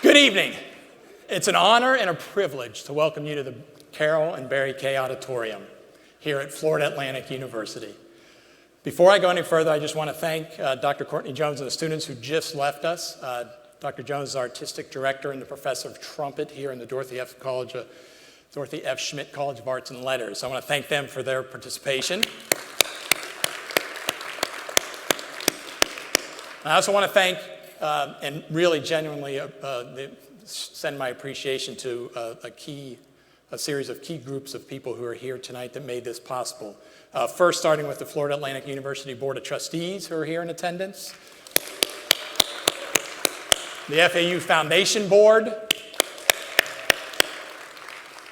Good evening. It's an honor and a privilege to welcome you to the Carol and Barry Kay Auditorium here at Florida Atlantic University. Before I go any further, I just want to thank Dr. Courtney Jones and the students who just left us. Dr. Jones is our artistic director and the professor of trumpet here in the Dorothy F. Schmidt College of Arts and Letters. I want to thank them for their participation. I also want to thank and really genuinely send my appreciation to a series of key groups of people who are here tonight that made this possible. First, starting with the Florida Atlantic University Board of Trustees who are here in attendance. The FAU Foundation Board.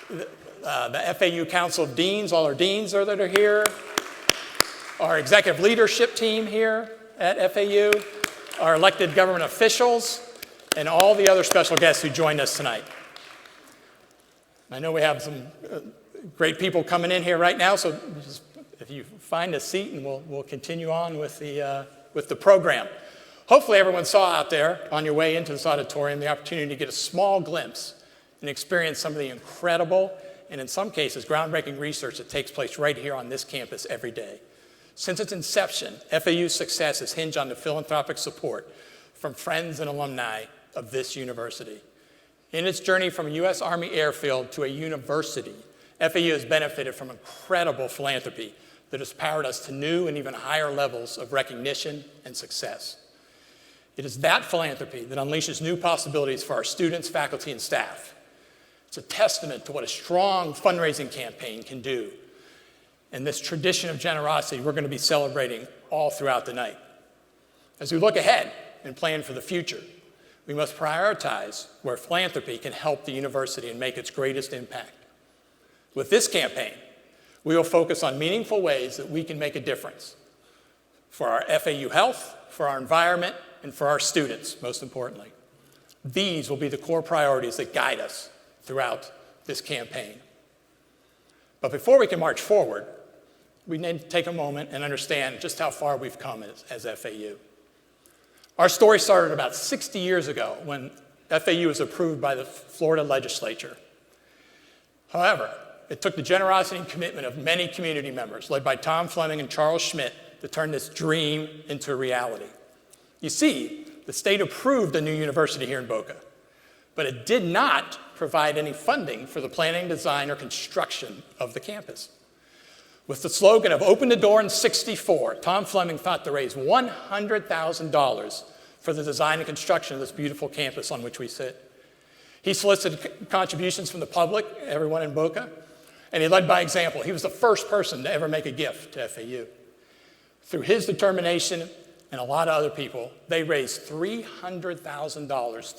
The FAU Council of Deans, all our deans that are here. Our executive leadership team here at FAU. Our elected government officials, and all the other special guests who joined us tonight. I know we have some great people coming in here right now, so just, if you find a seat, and we'll continue on with the program. Hopefully everyone saw out there on your way into this auditorium the opportunity to get a small glimpse and experience some of the incredible and in some cases groundbreaking research that takes place right here on this campus every day. Since its inception, FAU's success has hinged on the philanthropic support from friends and alumni of this university. In its journey from a U.S. Army airfield to a university, FAU has benefited from incredible philanthropy that has powered us to new and even higher levels of recognition and success. It is that philanthropy that unleashes new possibilities for our students, faculty, and staff. It's a testament to what a strong fundraising campaign can do. And this tradition of generosity we're going to be celebrating all throughout the night. As we look ahead and plan for the future, we must prioritize where philanthropy can help the university and make its greatest impact. With this campaign, we will focus on meaningful ways that we can make a difference for our FAU health, for our environment, and for our students, most importantly. These will be the core priorities that guide us throughout this campaign. But before we can march forward, we need to take a moment and understand just how far we've come as FAU. Our story started about 60 years ago when FAU was approved by the Florida legislature. However, it took the generosity and commitment of many community members, led by Tom Fleming and Charles Schmidt, to turn this dream into a reality. You see, the state approved a new university here in Boca, but it did not provide any funding for the planning, design, or construction of the campus. With the slogan of "Open the Door in '64, Tom Fleming thought to raise $100,000 for the design and construction of this beautiful campus on which we sit. He solicited contributions from the public, everyone in Boca, and he led by example. He was the first person to ever make a gift to FAU. Through his determination and a lot of other people, they raised $300,000,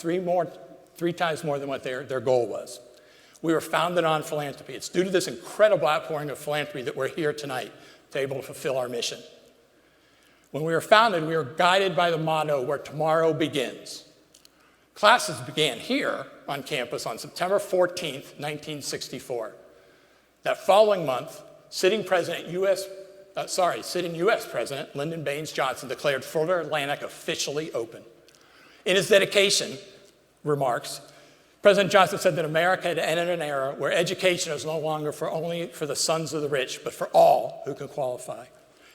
three times more than what their goal was. We were founded on philanthropy. It's due to this incredible outpouring of philanthropy that we're here tonight to be able to fulfill our mission. When we were founded, we were guided by the motto, "Where tomorrow begins." Classes began here on campus on September 14th, 1964. That following month, sitting U.S. President Lyndon Baines Johnson declared Florida Atlantic officially open. In his dedication remarks, President Johnson said that America had entered an era where education is no longer only for the sons of the rich, but for all who can qualify.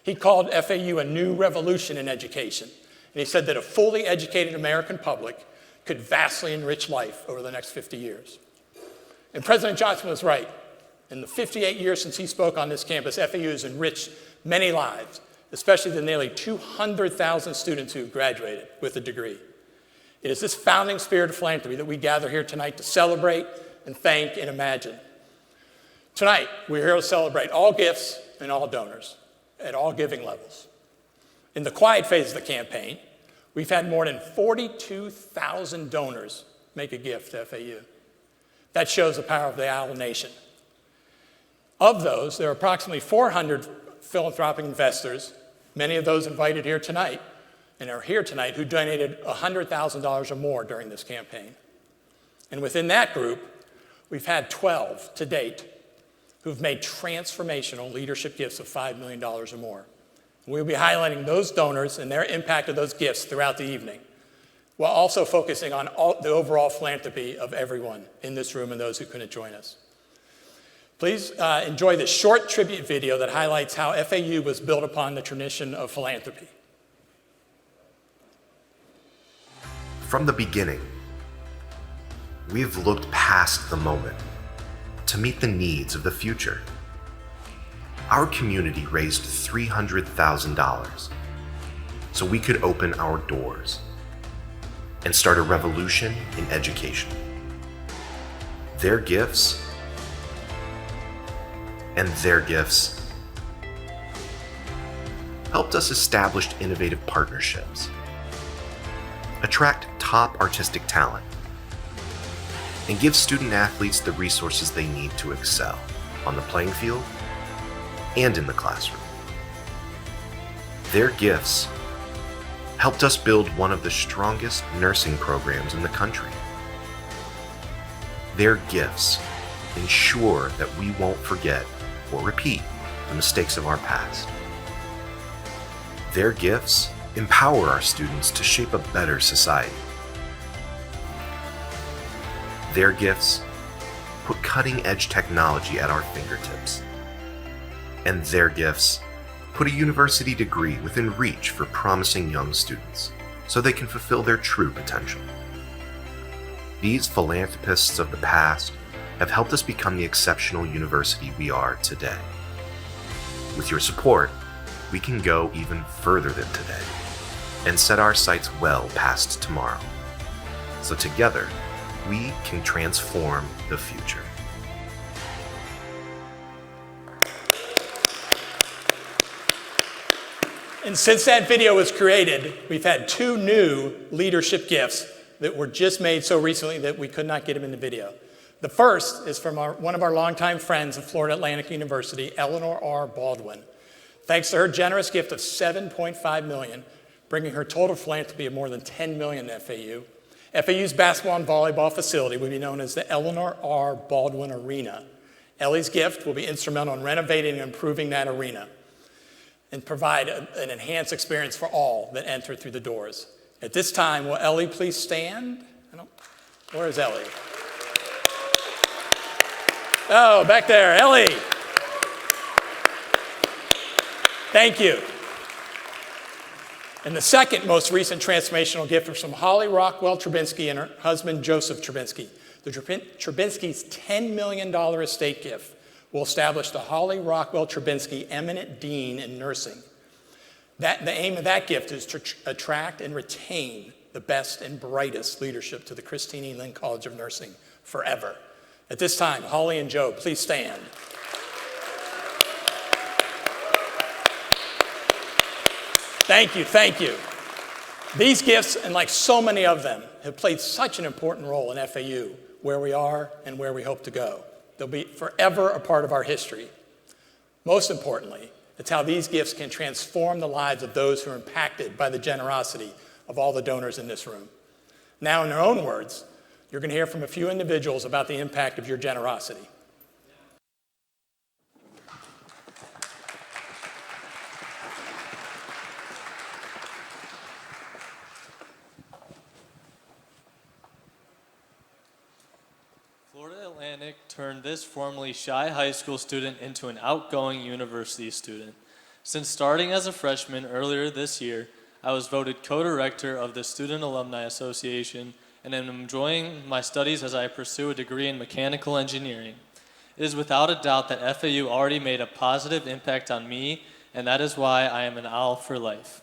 He called FAU a new revolution in education, and he said that a fully educated American public could vastly enrich life over the next 50 years. And President Johnson was right. In the 58 years since he spoke on this campus, FAU has enriched many lives, especially the nearly 200,000 students who graduated with a degree. It is this founding spirit of philanthropy that we gather here tonight to celebrate and thank and imagine. Tonight, we're here to celebrate all gifts and all donors at all giving levels. In the quiet phase of the campaign, we've had more than 42,000 donors make a gift to FAU. That shows the power of the Owl Nation. Of those, there are approximately 400 philanthropic investors, many of those invited here tonight, and are here tonight, who donated $100,000 or more during this campaign. And within that group, we've had 12 to date who've made transformational leadership gifts of $5 million or more. We'll be highlighting those donors and their impact of those gifts throughout the evening. while also focusing on the overall philanthropy of everyone in this room and those who couldn't join us. Please enjoy this short tribute video that highlights how FAU was built upon the tradition of philanthropy. From the beginning, we've looked past the moment to meet the needs of the future. Our community raised $300,000 so we could open our doors and start a revolution in education. Their gifts and their gifts helped us establish innovative partnerships, attract top artistic talent, and give student athletes the resources they need to excel on the playing field and in the classroom. Their gifts helped us build one of the strongest nursing programs in the country. Their gifts ensure that we won't forget or repeat the mistakes of our past. Their gifts empower our students to shape a better society. Their gifts put cutting-edge technology at our fingertips. And their gifts put a university degree within reach for promising young students so they can fulfill their true potential. These philanthropists of the past have helped us become the exceptional university we are today. With your support, we can go even further than today and set our sights well past tomorrow. So together, we can transform the future. And since that video was created, we've had 2 new leadership gifts that were just made so recently that we could not get them in the video. The first is from one of our longtime friends at Florida Atlantic University, Eleanor R. Baldwin. Thanks to her generous gift of $7.5 million, bringing her total philanthropy of more than $10 million to FAU, FAU's basketball and volleyball facility will be known as the Eleanor R. Baldwin Arena. Ellie's gift will be instrumental in renovating and improving that arena and provide an enhanced experience for all that enter through the doors. At this time, will Ellie please stand? Where is Ellie? Oh, back there, Ellie. Thank you. And the second most recent transformational gift is from Holly Rockwell Trubinsky and her husband, Joseph Trubinsky. The Trubinsky's $10 million estate gift will establish the Holly Rockwell Trubinsky Eminent Dean in Nursing. The aim of that gift is to attract and retain the best and brightest leadership to the Christine E. Lynn College of Nursing forever. At this time, Holly and Joe, please stand. Thank you, thank you. These gifts, and like so many of them, have played such an important role in FAU, where we are and where we hope to go. They'll be forever a part of our history. Most importantly, it's how these gifts can transform the lives of those who are impacted by the generosity of all the donors in this room. Now, in their own words, you're going to hear from a few individuals about the impact of your generosity. Florida Atlantic turned this formerly shy high school student into an outgoing university student. Since starting as a freshman earlier this year, I was voted co-director of the Student Alumni Association and am enjoying my studies as I pursue a degree in mechanical engineering. It is without a doubt that FAU already made a positive impact on me, and that is why I am an owl for life.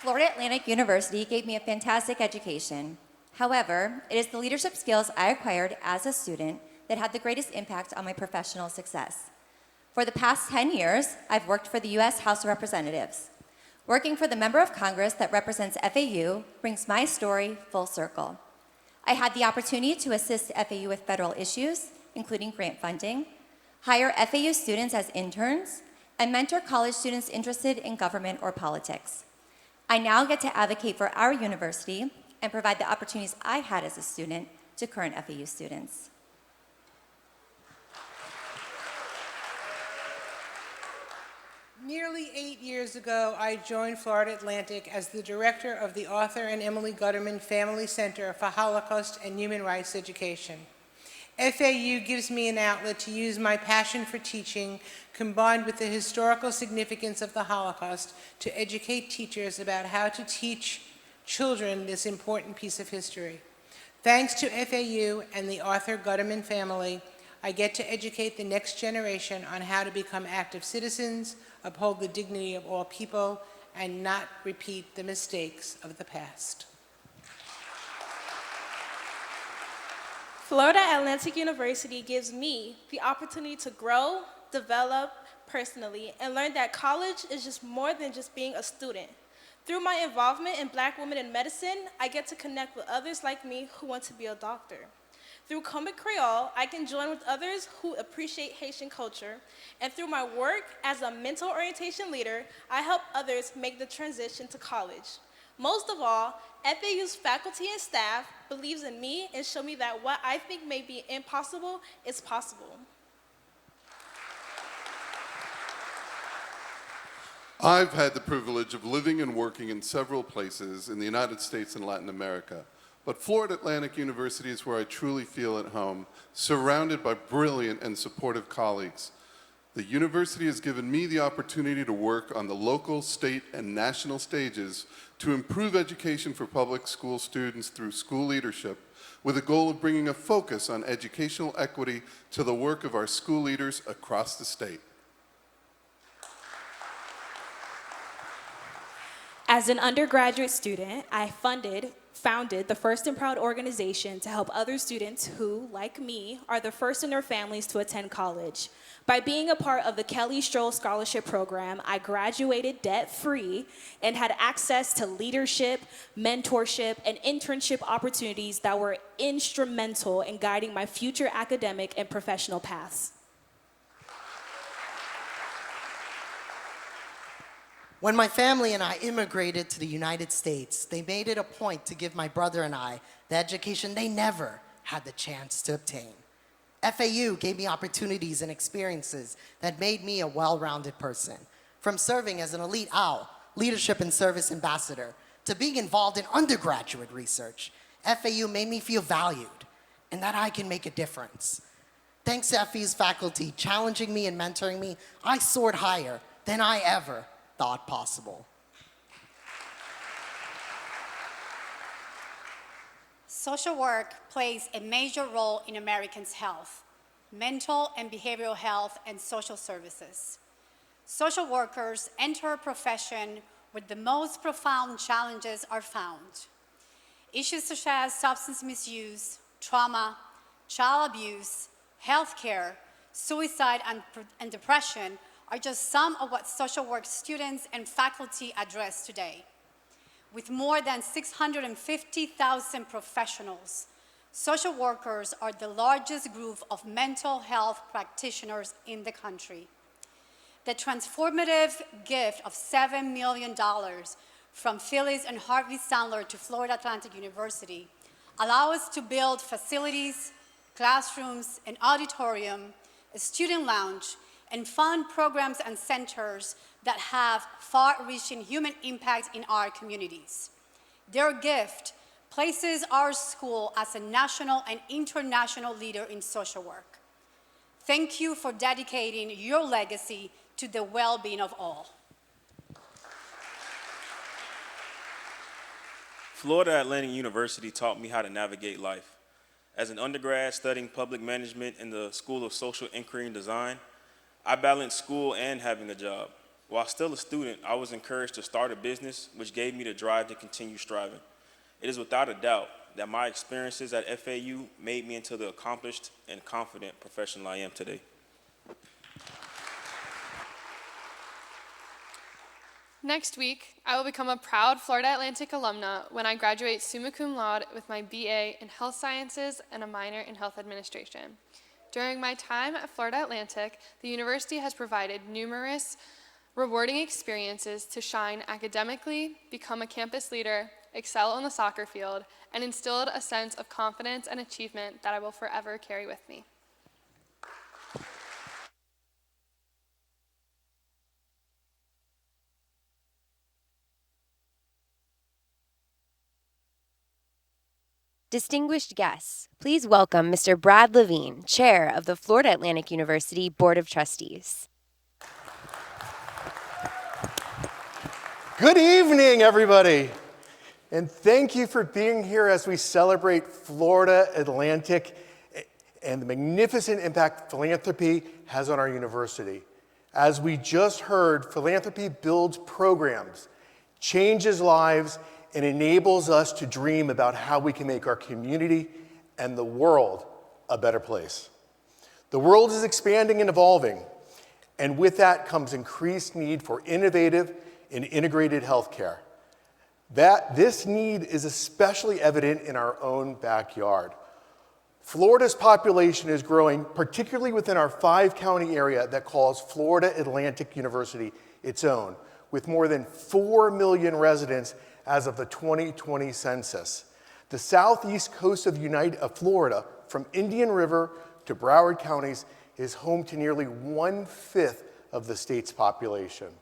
Florida Atlantic University gave me a fantastic education. However, it is the leadership skills I acquired as a student that had the greatest impact on my professional success. For the past 10 years, I've worked for the U.S. House of Representatives. Working for the member of Congress that represents FAU brings my story full circle. I had the opportunity to assist FAU with federal issues, including grant funding, hire FAU students as interns, and mentor college students interested in government or politics. I now get to advocate for our university and provide the opportunities I had as a student to current FAU students. Nearly 8 years ago, I joined Florida Atlantic as the director of the Arthur and Emily Gutterman Family Center for Holocaust and Human Rights Education. FAU gives me an outlet to use my passion for teaching, combined with the historical significance of the Holocaust, to educate teachers about how to teach children this important piece of history. Thanks to FAU and the Arthur Gutterman family, I get to educate the next generation on how to become active citizens, uphold the dignity of all people, and not repeat the mistakes of the past. Florida Atlantic University gives me the opportunity to grow, develop personally, and learn that college is just more than just being a student. Through my involvement in Black women in medicine, I get to connect with others like me who want to be a doctor. Through Comic Creole, I can join with others who appreciate Haitian culture. And through my work as a mental orientation leader, I help others make the transition to college. Most of all, FAU's faculty and staff believes in me and show me that what I think may be impossible is possible. I've had the privilege of living and working in several places in the United States and Latin America, but Florida Atlantic University is where I truly feel at home, surrounded by brilliant and supportive colleagues. The university has given me the opportunity to work on the local, state, and national stages to improve education for public school students through school leadership, with a goal of bringing a focus on educational equity to the work of our school leaders across the state. As an undergraduate student, I founded the First and Proud organization to help other students who, like me, are the first in their families to attend college. By being a part of the Kelly Stroll Scholarship Program, I graduated debt-free and had access to leadership, mentorship, and internship opportunities that were instrumental in guiding my future academic and professional paths. When my family and I immigrated to the United States, they made it a point to give my brother and I the education they never had the chance to obtain. FAU gave me opportunities and experiences that made me a well-rounded person. From serving as an elite OWL, leadership and service ambassador, to being involved in undergraduate research, FAU made me feel valued and that I can make a difference. Thanks to FAU's faculty challenging me and mentoring me, I soared higher than I ever thought possible. Social work plays a major role in Americans' health, mental and behavioral health, and social services. Social workers enter a profession where the most profound challenges are found. Issues such as substance misuse, trauma, child abuse, healthcare, suicide, and depression are just some of what social work students and faculty address today. With more than 650,000 professionals, social workers are the largest group of mental health practitioners in the country. The transformative gift of $7 million from Phyllis and Harvey Sandler to Florida Atlantic University allow us to build facilities, classrooms, an auditorium, a student lounge, and fund programs and centers that have far-reaching human impact in our communities. Their gift places our school as a national and international leader in social work. Thank you for dedicating your legacy to the well-being of all. Florida Atlantic University taught me how to navigate life. As an undergrad studying public management in the School of Social Inquiry and Design, I balanced school and having a job. While still a student, I was encouraged to start a business, which gave me the drive to continue striving. It is without a doubt that my experiences at FAU made me into the accomplished and confident professional I am today. Next week, I will become a proud Florida Atlantic alumna when I graduate summa cum laude with my BA in Health Sciences and a minor in Health Administration. During my time at Florida Atlantic, the university has provided numerous rewarding experiences to shine academically, become a campus leader, excel on the soccer field, and instilled a sense of confidence and achievement that I will forever carry with me. Distinguished guests, please welcome Mr. Brad Levine, Chair of the Florida Atlantic University Board of Trustees. Good evening, everybody, and thank you for being here as we celebrate Florida Atlantic and the magnificent impact philanthropy has on our university. As we just heard, philanthropy builds programs, changes lives, and enables us to dream about how we can make our community and the world a better place. The world is expanding and evolving, and with that comes increased need for innovative and integrated healthcare. This need is especially evident in our own backyard. Florida's population is growing, particularly within our 5-county area that calls Florida Atlantic University its own, with more than 4 million residents as of the 2020 census. The southeast coast of Florida, from Indian River to Broward counties, is home to nearly 1/5 of the state's population.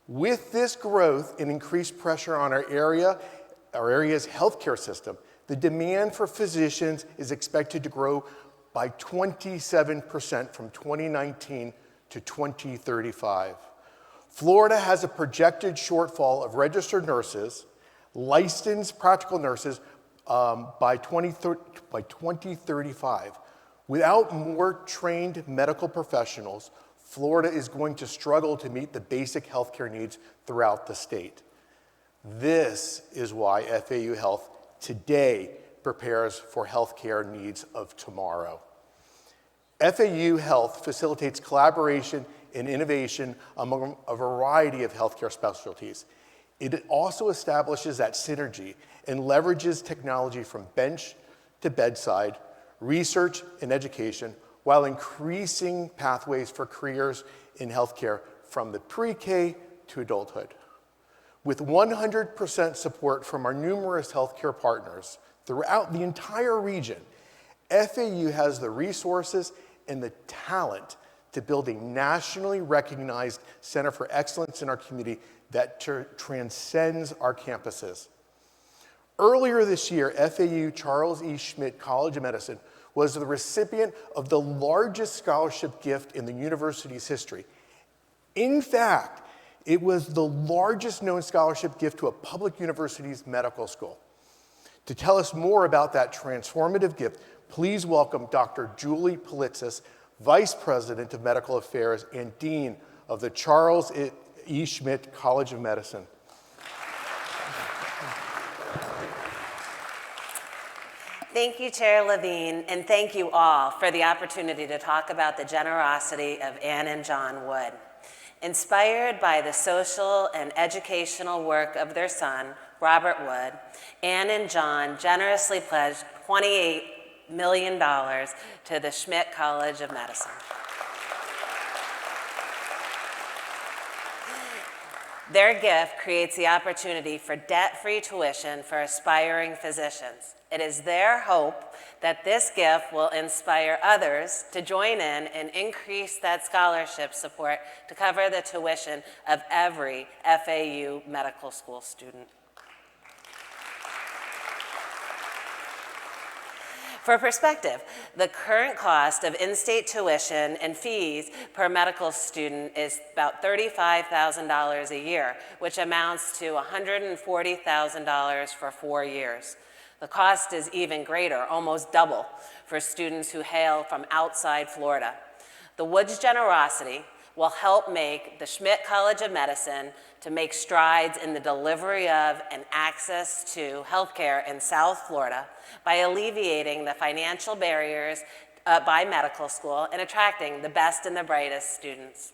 With this growth and increased pressure on our area's healthcare system, the demand for physicians is expected to grow by 27% from 2019 to 2035. Florida has a projected shortfall of registered nurses, licensed practical nurses by 2035. Without more trained medical professionals, Florida is going to struggle to meet the basic healthcare needs throughout the state. This is why FAU Health today prepares for healthcare needs of tomorrow. FAU Health facilitates collaboration and innovation among a variety of healthcare specialties. It also establishes that synergy and leverages technology from bench to bedside, research and education, while increasing pathways for careers in healthcare from the pre-K to adulthood. With 100% support from our numerous healthcare partners throughout the entire region, FAU has the resources and the talent to build a nationally recognized center for excellence in our community that transcends our campuses. Earlier this year, FAU Charles E. Schmidt College of Medicine was the recipient of the largest scholarship gift in the university's history. In fact, it was the largest known scholarship gift to a public university's medical school. To tell us more about that transformative gift, please welcome Dr. Julie Politzis, Vice President of Medical Affairs and Dean of the Charles E. Schmidt College of Medicine. Thank you, Chair Levine, and thank you all for the opportunity to talk about the generosity of Ann and John Wood. Inspired by the social and educational work of their son, Robert Wood, Ann and John generously pledged $28 million to the Schmidt College of Medicine. Their gift creates the opportunity for debt-free tuition for aspiring physicians. It is their hope that this gift will inspire others to join in and increase that scholarship support to cover the tuition of every FAU medical school student. For perspective, the current cost of in-state tuition and fees per medical student is about $35,000 a year, which amounts to $140,000 for 4 years. The cost is even greater, almost double, for students who hail from outside Florida. The Woods' generosity will help make the Schmidt College of Medicine to make strides in the delivery of and access to healthcare in South Florida by alleviating the financial barriers by medical school and attracting the best and the brightest students.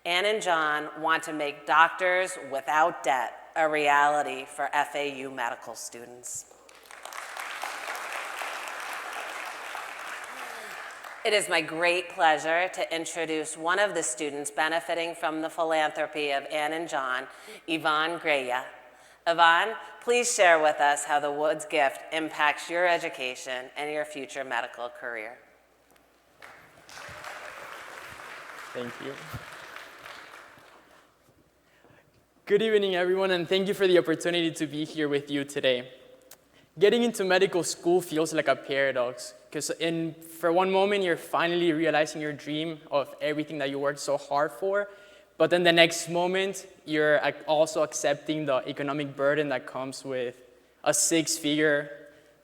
Ann and John want to make doctors without debt a reality for FAU medical students. It is my great pleasure to introduce one of the students benefiting from the philanthropy of Ann and John, Yvonne Greya. Yvonne, please share with us how the Woods gift impacts your education and your future medical career. Thank you. Good evening, everyone, and thank you for the opportunity to be here with you today. Getting into medical school feels like a paradox, because for one moment you're finally realizing your dream of everything that you worked so hard for, but then the next moment you're also accepting the economic burden that comes with a 6-figure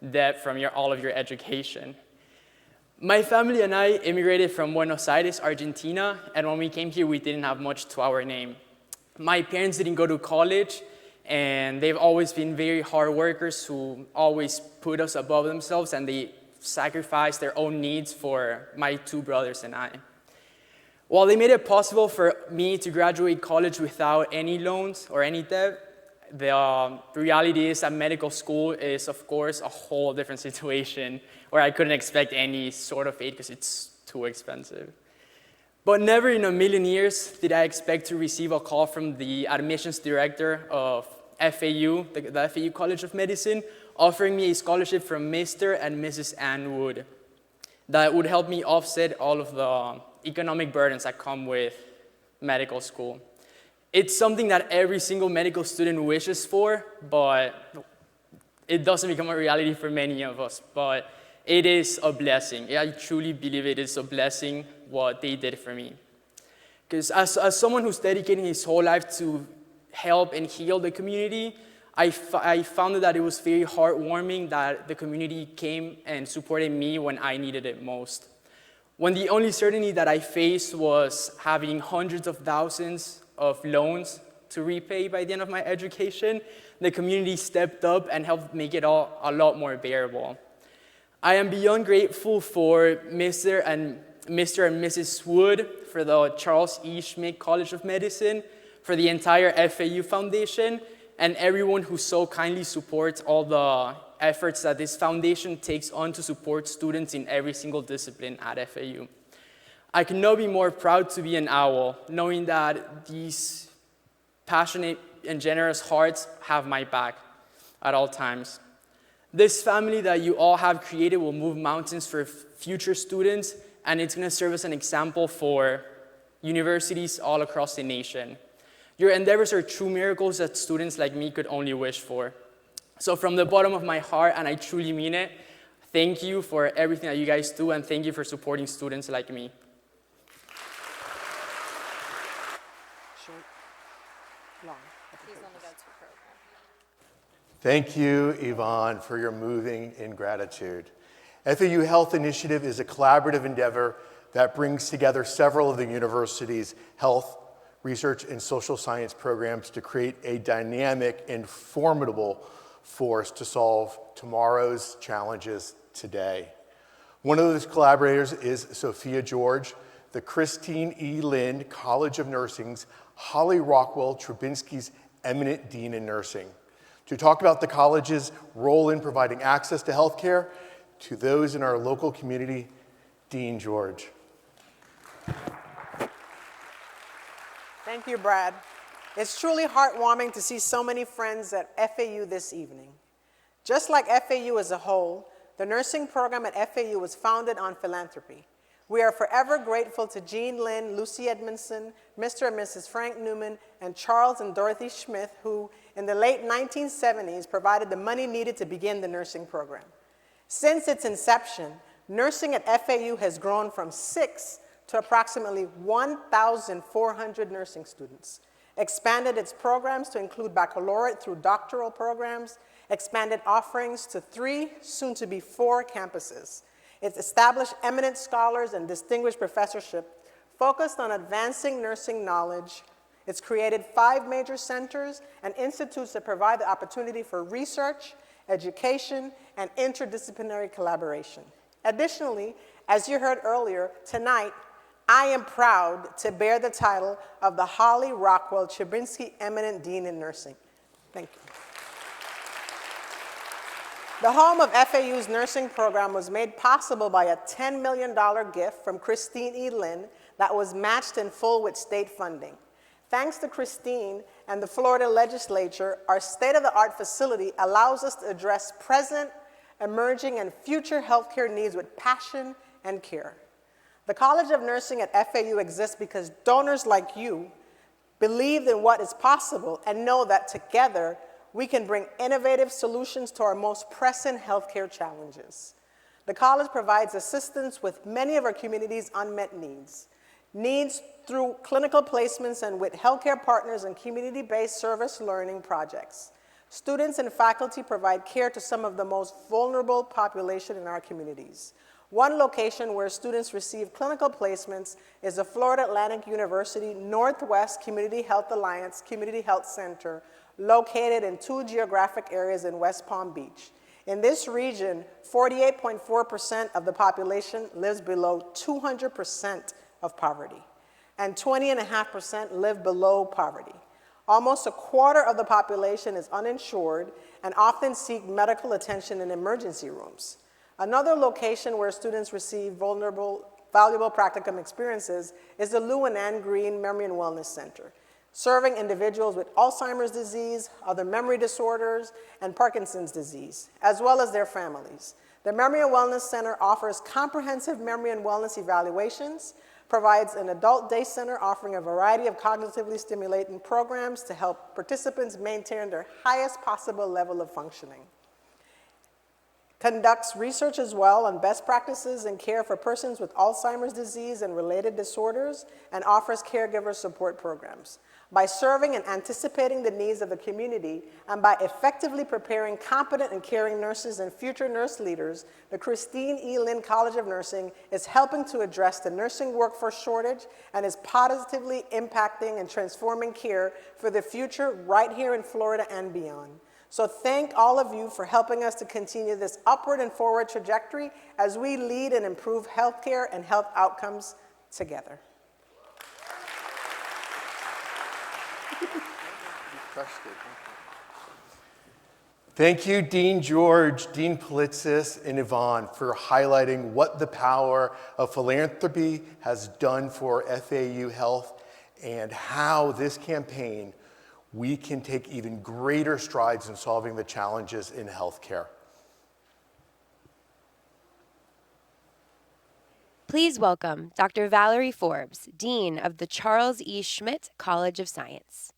debt from all of your education. My family and I immigrated from Buenos Aires, Argentina, and when we came here we didn't have much to our name. My parents didn't go to college, and they've always been very hard workers who always put us above themselves, and they sacrificed their own needs for my 2 brothers and I. While they made it possible for me to graduate college without any loans or any debt, the reality is that medical school is, of course, a whole different situation where I couldn't expect any sort of aid because it's too expensive. But never in a million years did I expect to receive a call from the admissions director of FAU, the FAU College of Medicine, offering me a scholarship from Mr. and Mrs. Ann Wood that would help me offset all of the economic burdens that come with medical school. It's something that every single medical student wishes for, but it doesn't become a reality for many of us. But it is a blessing. I truly believe it is a blessing what they did for me. Because as someone who's dedicating his whole life to help and heal the community, I found that it was very heartwarming that the community came and supported me when I needed it most. When the only certainty that I faced was having hundreds of thousands of loans to repay by the end of my education, the community stepped up and helped make it all a lot more bearable. I am beyond grateful for Mr. and Mrs. Wood, for the Charles E. Schmidt College of Medicine, for the entire FAU Foundation, and everyone who so kindly supports all the efforts that this foundation takes on to support students in every single discipline at FAU. I could not be more proud to be an owl, knowing that these passionate and generous hearts have my back at all times. This family that you all have created will move mountains for future students, and it's going to serve as an example for universities all across the nation. Your endeavors are true miracles that students like me could only wish for. So from the bottom of my heart, and I truly mean it, thank you for everything that you guys do, and thank you for supporting students like me. Thank you, Yvonne, for your moving in gratitude. FAU Health Initiative is a collaborative endeavor that brings together several of the university's health, research, and social science programs to create a dynamic and formidable force to solve tomorrow's challenges today. One of those collaborators is Sophia George, the Christine E. Lind College of Nursing's Holly Rockwell Trubinsky's eminent dean in nursing, to talk about the college's role in providing access to healthcare to those in our local community. Dean George. Thank you, Brad. It's truly heartwarming to see so many friends at FAU this evening. Just like FAU as a whole, the nursing program at FAU was founded on philanthropy. We are forever grateful to Jean Lynn, Lucy Edmondson, Mr. and Mrs. Frank Newman, and Charles and Dorothy Smith, who in the late 1970s provided the money needed to begin the nursing program. Since its inception, nursing at FAU has grown from 6 to approximately 1,400 nursing students, expanded its programs to include baccalaureate through doctoral programs, expanded offerings to 3, soon to be 4 campuses. It's established eminent scholars and distinguished professorship focused on advancing nursing knowledge. It's created 5 major centers and institutes that provide the opportunity for research, education, and interdisciplinary collaboration. Additionally, as you heard earlier, tonight, I am proud to bear the title of the Holly Rockwell Trubinsky Eminent Dean in Nursing. Thank you. The home of FAU's nursing program was made possible by a $10 million gift from Christine E. Lynn that was matched in full with state funding. Thanks to Christine and the Florida legislature, our state-of-the-art facility allows us to address present, emerging, and future healthcare needs with passion and care. The College of Nursing at FAU exists because donors like you believe in what is possible and know that together we can bring innovative solutions to our most pressing healthcare challenges. The college provides assistance with many of our community's unmet needs through clinical placements and with healthcare partners and community-based service learning projects. Students and faculty provide care to some of the most vulnerable population in our communities. One location where students receive clinical placements is the Florida Atlantic University Northwest Community Health Alliance Community Health Center, located in 2 geographic areas in West Palm Beach. In this region, 48.4% of the population lives below 200% of poverty, and 20.5% live below poverty. Almost a quarter of the population is uninsured and often seek medical attention in emergency rooms. Another location where students receive valuable practicum experiences is the Lou and Ann Green Memory and Wellness Center, serving individuals with Alzheimer's disease, other memory disorders, and Parkinson's disease, as well as their families. The Memory and Wellness Center offers comprehensive memory and wellness evaluations, provides an adult day center offering a variety of cognitively stimulating programs to help participants maintain their highest possible level of functioning, conducts research as well on best practices in care for persons with Alzheimer's disease and related disorders, and offers caregiver support programs. By serving and anticipating the needs of the community, and by effectively preparing competent and caring nurses and future nurse leaders, the Christine E. Lynn College of Nursing is helping to address the nursing workforce shortage and is positively impacting and transforming care for the future right here in Florida and beyond. So thank all of you for helping us to continue this upward and forward trajectory as we lead and improve healthcare and health outcomes together. Thank you, Dean George, Dean Politzis, and Yvonne for highlighting what the power of philanthropy has done for FAU Health and how this campaign we can take even greater strides in solving the challenges in healthcare. Please welcome Dr. Valerie Forbes, Dean of the Charles E. Schmidt College of Science.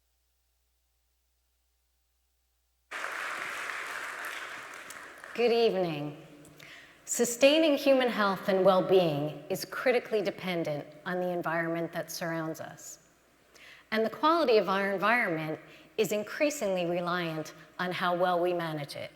Good evening. Sustaining human health and well-being is critically dependent on the environment that surrounds us. And the quality of our environment is increasingly reliant on how well we manage it.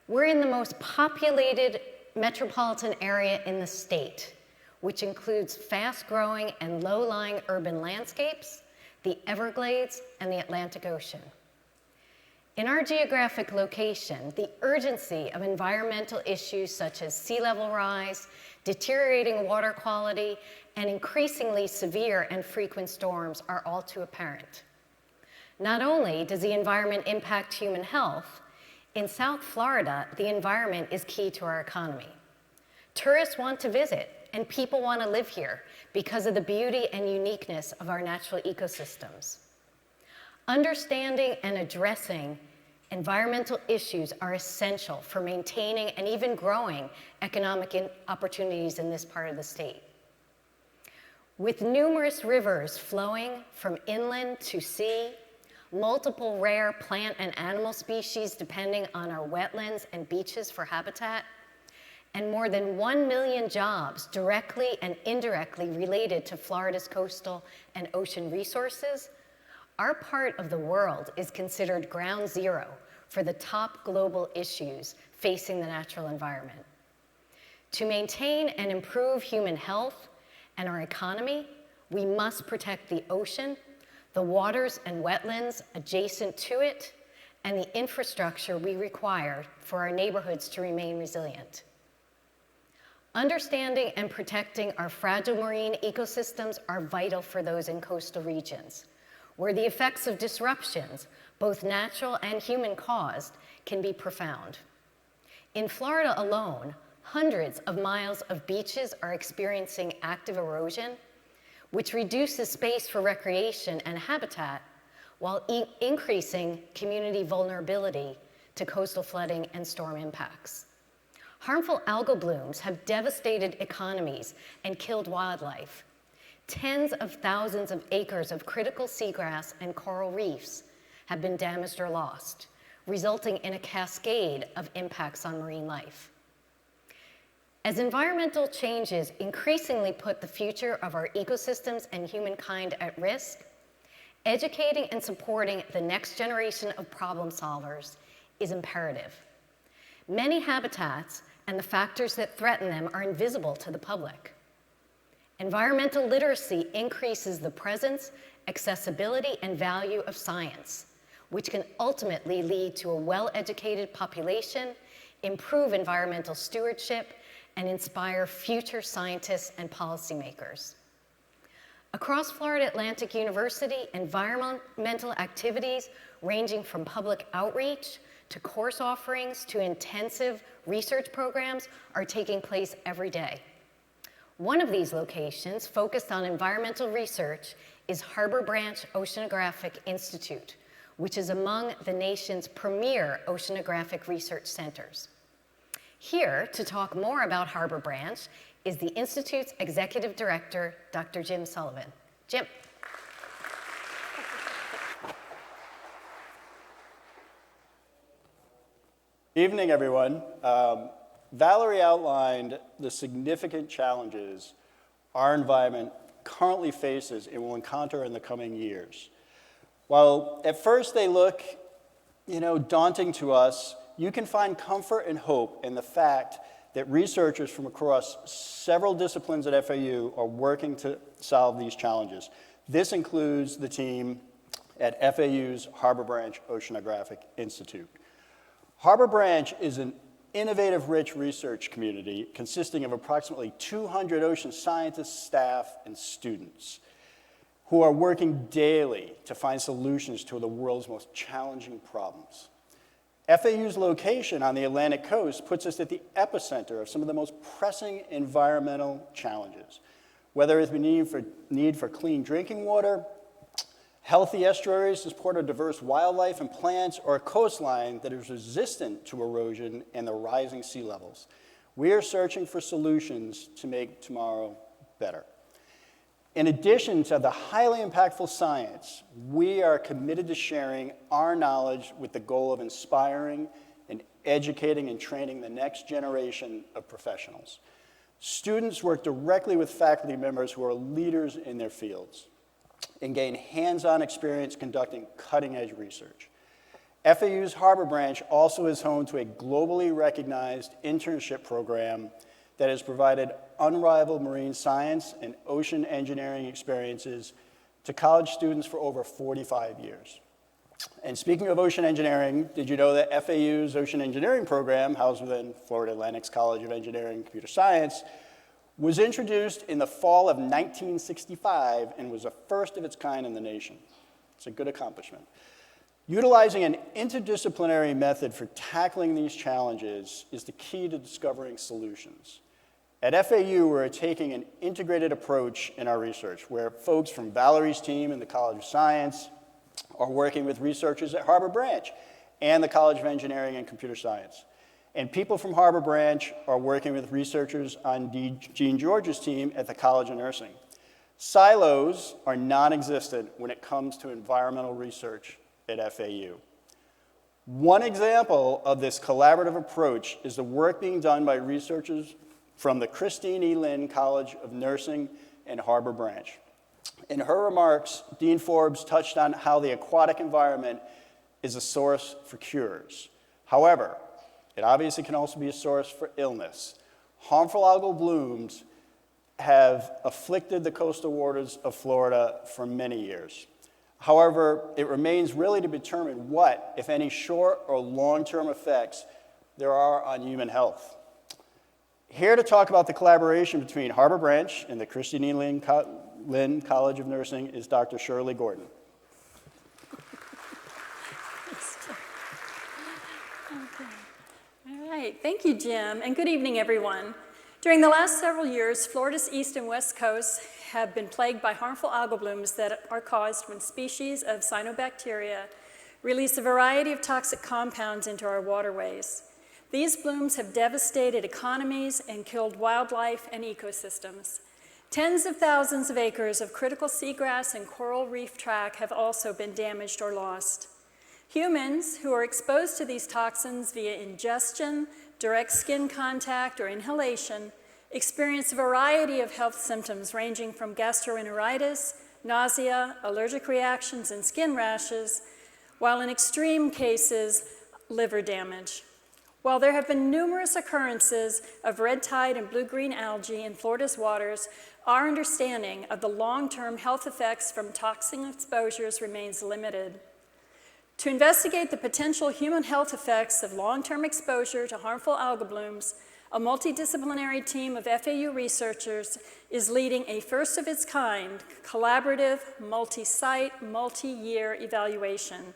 We're in the most populated metropolitan area in the state, which includes fast-growing and low-lying urban landscapes, the Everglades, and the Atlantic Ocean. In our geographic location, the urgency of environmental issues such as sea level rise, deteriorating water quality, and increasingly severe and frequent storms are all too apparent. Not only does the environment impact human health, in South Florida, the environment is key to our economy. Tourists want to visit, and people want to live here because of the beauty and uniqueness of our natural ecosystems. Understanding and addressing environmental issues are essential for maintaining and even growing economic opportunities in this part of the state. With numerous rivers flowing from inland to sea, multiple rare plant and animal species depending on our wetlands and beaches for habitat, and more than 1 million jobs directly and indirectly related to Florida's coastal and ocean resources, our part of the world is considered ground zero for the top global issues facing the natural environment. To maintain and improve human health and our economy, we must protect the ocean, the waters and wetlands adjacent to it, and the infrastructure we require for our neighborhoods to remain resilient. Understanding and protecting our fragile marine ecosystems are vital for those in coastal regions, where the effects of disruptions, both natural and human-caused, can be profound. In Florida alone, hundreds of miles of beaches are experiencing active erosion, which reduces space for recreation and habitat while increasing community vulnerability to coastal flooding and storm impacts. Harmful algal blooms have devastated economies and killed wildlife. Tens of thousands of acres of critical seagrass and coral reefs have been damaged or lost, resulting in a cascade of impacts on marine life. As environmental changes increasingly put the future of our ecosystems and humankind at risk, educating and supporting the next generation of problem solvers is imperative. Many habitats and the factors that threaten them are invisible to the public. Environmental literacy increases the presence, accessibility, and value of science, which can ultimately lead to a well-educated population, improve environmental stewardship, and inspire future scientists and policymakers. Across Florida Atlantic University, environmental activities ranging from public outreach to course offerings to intensive research programs are taking place every day. One of these locations focused on environmental research is Harbor Branch Oceanographic Institute, which is among the nation's premier oceanographic research centers. Here to talk more about Harbor Branch is the Institute's Executive Director, Dr. Jim Sullivan. Jim. Evening, everyone. Valerie outlined the significant challenges our environment currently faces and will encounter in the coming years. While at first they look, daunting to us, you can find comfort and hope in the fact that researchers from across several disciplines at FAU are working to solve these challenges. This includes the team at FAU's Harbor Branch Oceanographic Institute. Harbor Branch is an innovative, rich research community consisting of approximately 200 ocean scientists, staff, and students who are working daily to find solutions to the world's most challenging problems. FAU's location on the Atlantic coast puts us at the epicenter of some of the most pressing environmental challenges, whether it's the need for clean drinking water, healthy estuaries to support a diverse wildlife and plants, or a coastline that is resistant to erosion and the rising sea levels. We are searching for solutions to make tomorrow better. In addition to the highly impactful science, we are committed to sharing our knowledge with the goal of inspiring and educating and training the next generation of professionals. Students work directly with faculty members who are leaders in their fields and gain hands-on experience conducting cutting-edge research. FAU's Harbor Branch also is home to a globally recognized internship program that has provided unrivaled marine science and ocean engineering experiences to college students for over 45 years. And speaking of ocean engineering, did you know that FAU's ocean engineering program, housed within Florida Atlantic's College of Engineering and Computer Science, was introduced in the fall of 1965 and was the first of its kind in the nation. It's a good accomplishment. Utilizing an interdisciplinary method for tackling these challenges is the key to discovering solutions. At FAU, we're taking an integrated approach in our research, where folks from Valerie's team in the College of Science are working with researchers at Harbor Branch and the College of Engineering and Computer Science. And people from Harbor Branch are working with researchers on Jean George's team at the College of Nursing. Silos are non-existent when it comes to environmental research at FAU. One example of this collaborative approach is the work being done by researchers from the Christine E. Lynn College of Nursing and Harbor Branch. In her remarks, Dean Forbes touched on how the aquatic environment is a source for cures. However, it obviously can also be a source for illness. Harmful algal blooms have afflicted the coastal waters of Florida for many years. However, it remains really to be determined what, if any, short or long-term effects there are on human health. Here to talk about the collaboration between Harbor Branch and the Christine E. Lynn College of Nursing is Dr. Shirley Gordon. All right, thank you, Jim, and good evening, everyone. During the last several years, Florida's east and west coasts have been plagued by harmful algal blooms that are caused when species of cyanobacteria release a variety of toxic compounds into our waterways. These blooms have devastated economies and killed wildlife and ecosystems. Tens of thousands of acres of critical seagrass and coral reef tract have also been damaged or lost. Humans who are exposed to these toxins via ingestion, direct skin contact, or inhalation experience a variety of health symptoms ranging from gastroenteritis, nausea, allergic reactions, and skin rashes, while in extreme cases, liver damage. While there have been numerous occurrences of red tide and blue-green algae in Florida's waters, our understanding of the long-term health effects from toxin exposures remains limited. To investigate the potential human health effects of long-term exposure to harmful algal blooms, a multidisciplinary team of FAU researchers is leading a first-of-its-kind, collaborative, multi-site, multi-year evaluation.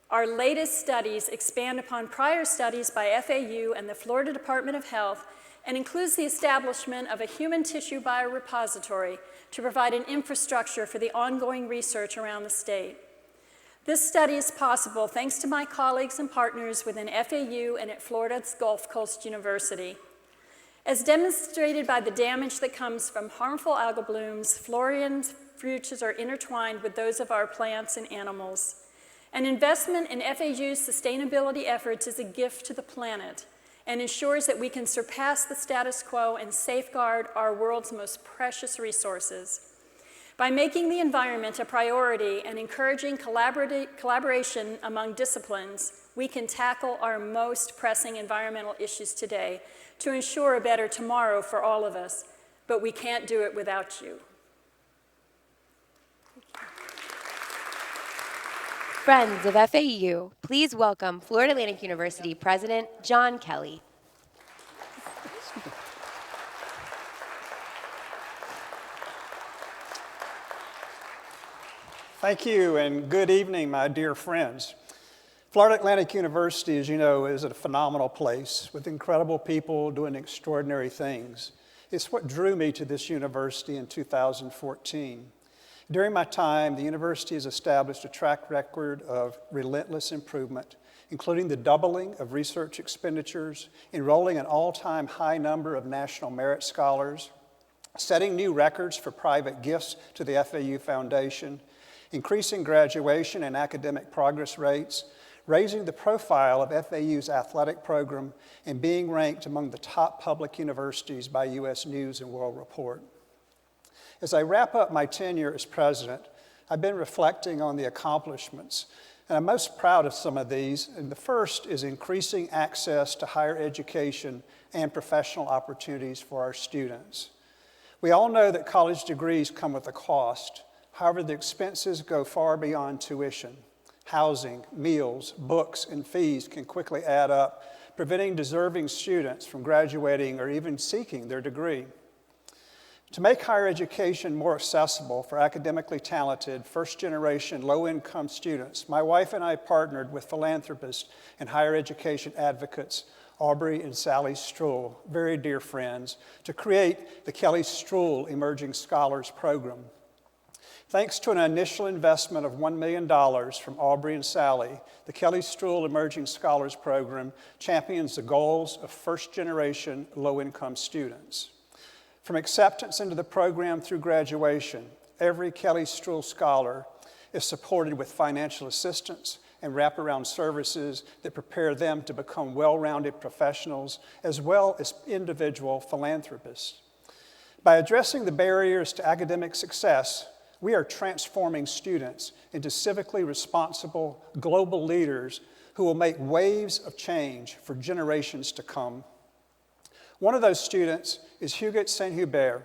Our latest studies expand upon prior studies by FAU and the Florida Department of Health and includes the establishment of a human tissue biorepository to provide an infrastructure for the ongoing research around the state. This study is possible thanks to my colleagues and partners within FAU and at Florida's Gulf Coast University. As demonstrated by the damage that comes from harmful algal blooms, Floridians' futures are intertwined with those of our plants and animals. An investment in FAU's sustainability efforts is a gift to the planet and ensures that we can surpass the status quo and safeguard our world's most precious resources. By making the environment a priority and encouraging collaboration among disciplines, we can tackle our most pressing environmental issues today to ensure a better tomorrow for all of us, but we can't do it without you. Friends of FAU, please welcome Florida Atlantic University President John Kelly. Thank you, and good evening, my dear friends. Florida Atlantic University, as you know, is a phenomenal place with incredible people doing extraordinary things. It's what drew me to this university in 2014. During my time, the university has established a track record of relentless improvement, including the doubling of research expenditures, enrolling an all-time high number of national merit scholars, setting new records for private gifts to the FAU Foundation, increasing graduation and academic progress rates, raising the profile of FAU's athletic program, and being ranked among the top public universities by U.S. News and World Report. As I wrap up my tenure as president, I've been reflecting on the accomplishments, and I'm most proud of some of these. And the first is increasing access to higher education and professional opportunities for our students. We all know that college degrees come with a cost. However, the expenses go far beyond tuition. Housing, meals, books, and fees can quickly add up, preventing deserving students from graduating or even seeking their degree. To make higher education more accessible for academically talented, first-generation, low-income students, my wife and I partnered with philanthropists and higher education advocates, Aubrey and Sally Struhl, very dear friends, to create the Kelly Struhl Emerging Scholars Program. Thanks to an initial investment of $1 million from Aubrey and Sally, the Kelly Struhl Emerging Scholars Program champions the goals of first-generation, low-income students. From acceptance into the program through graduation, every Kelly Struhl scholar is supported with financial assistance and wraparound services that prepare them to become well-rounded professionals as well as individual philanthropists. By addressing the barriers to academic success, we are transforming students into civically responsible global leaders who will make waves of change for generations to come. One of those students is Huguette Saint-Hubert,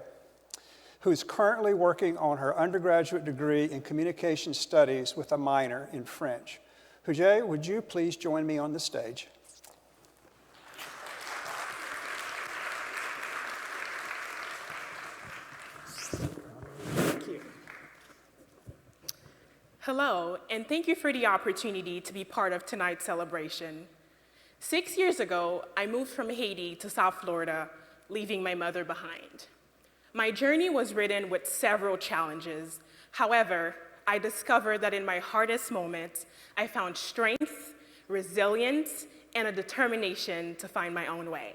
who is currently working on her undergraduate degree in communication studies with a minor in French. Huguette, would you please join me on the stage? Thank you. Hello, and thank you for the opportunity to be part of tonight's celebration. 6 years ago, I moved from Haiti to South Florida, leaving my mother behind. My journey was ridden with several challenges. However, I discovered that in my hardest moments, I found strength, resilience, and a determination to find my own way.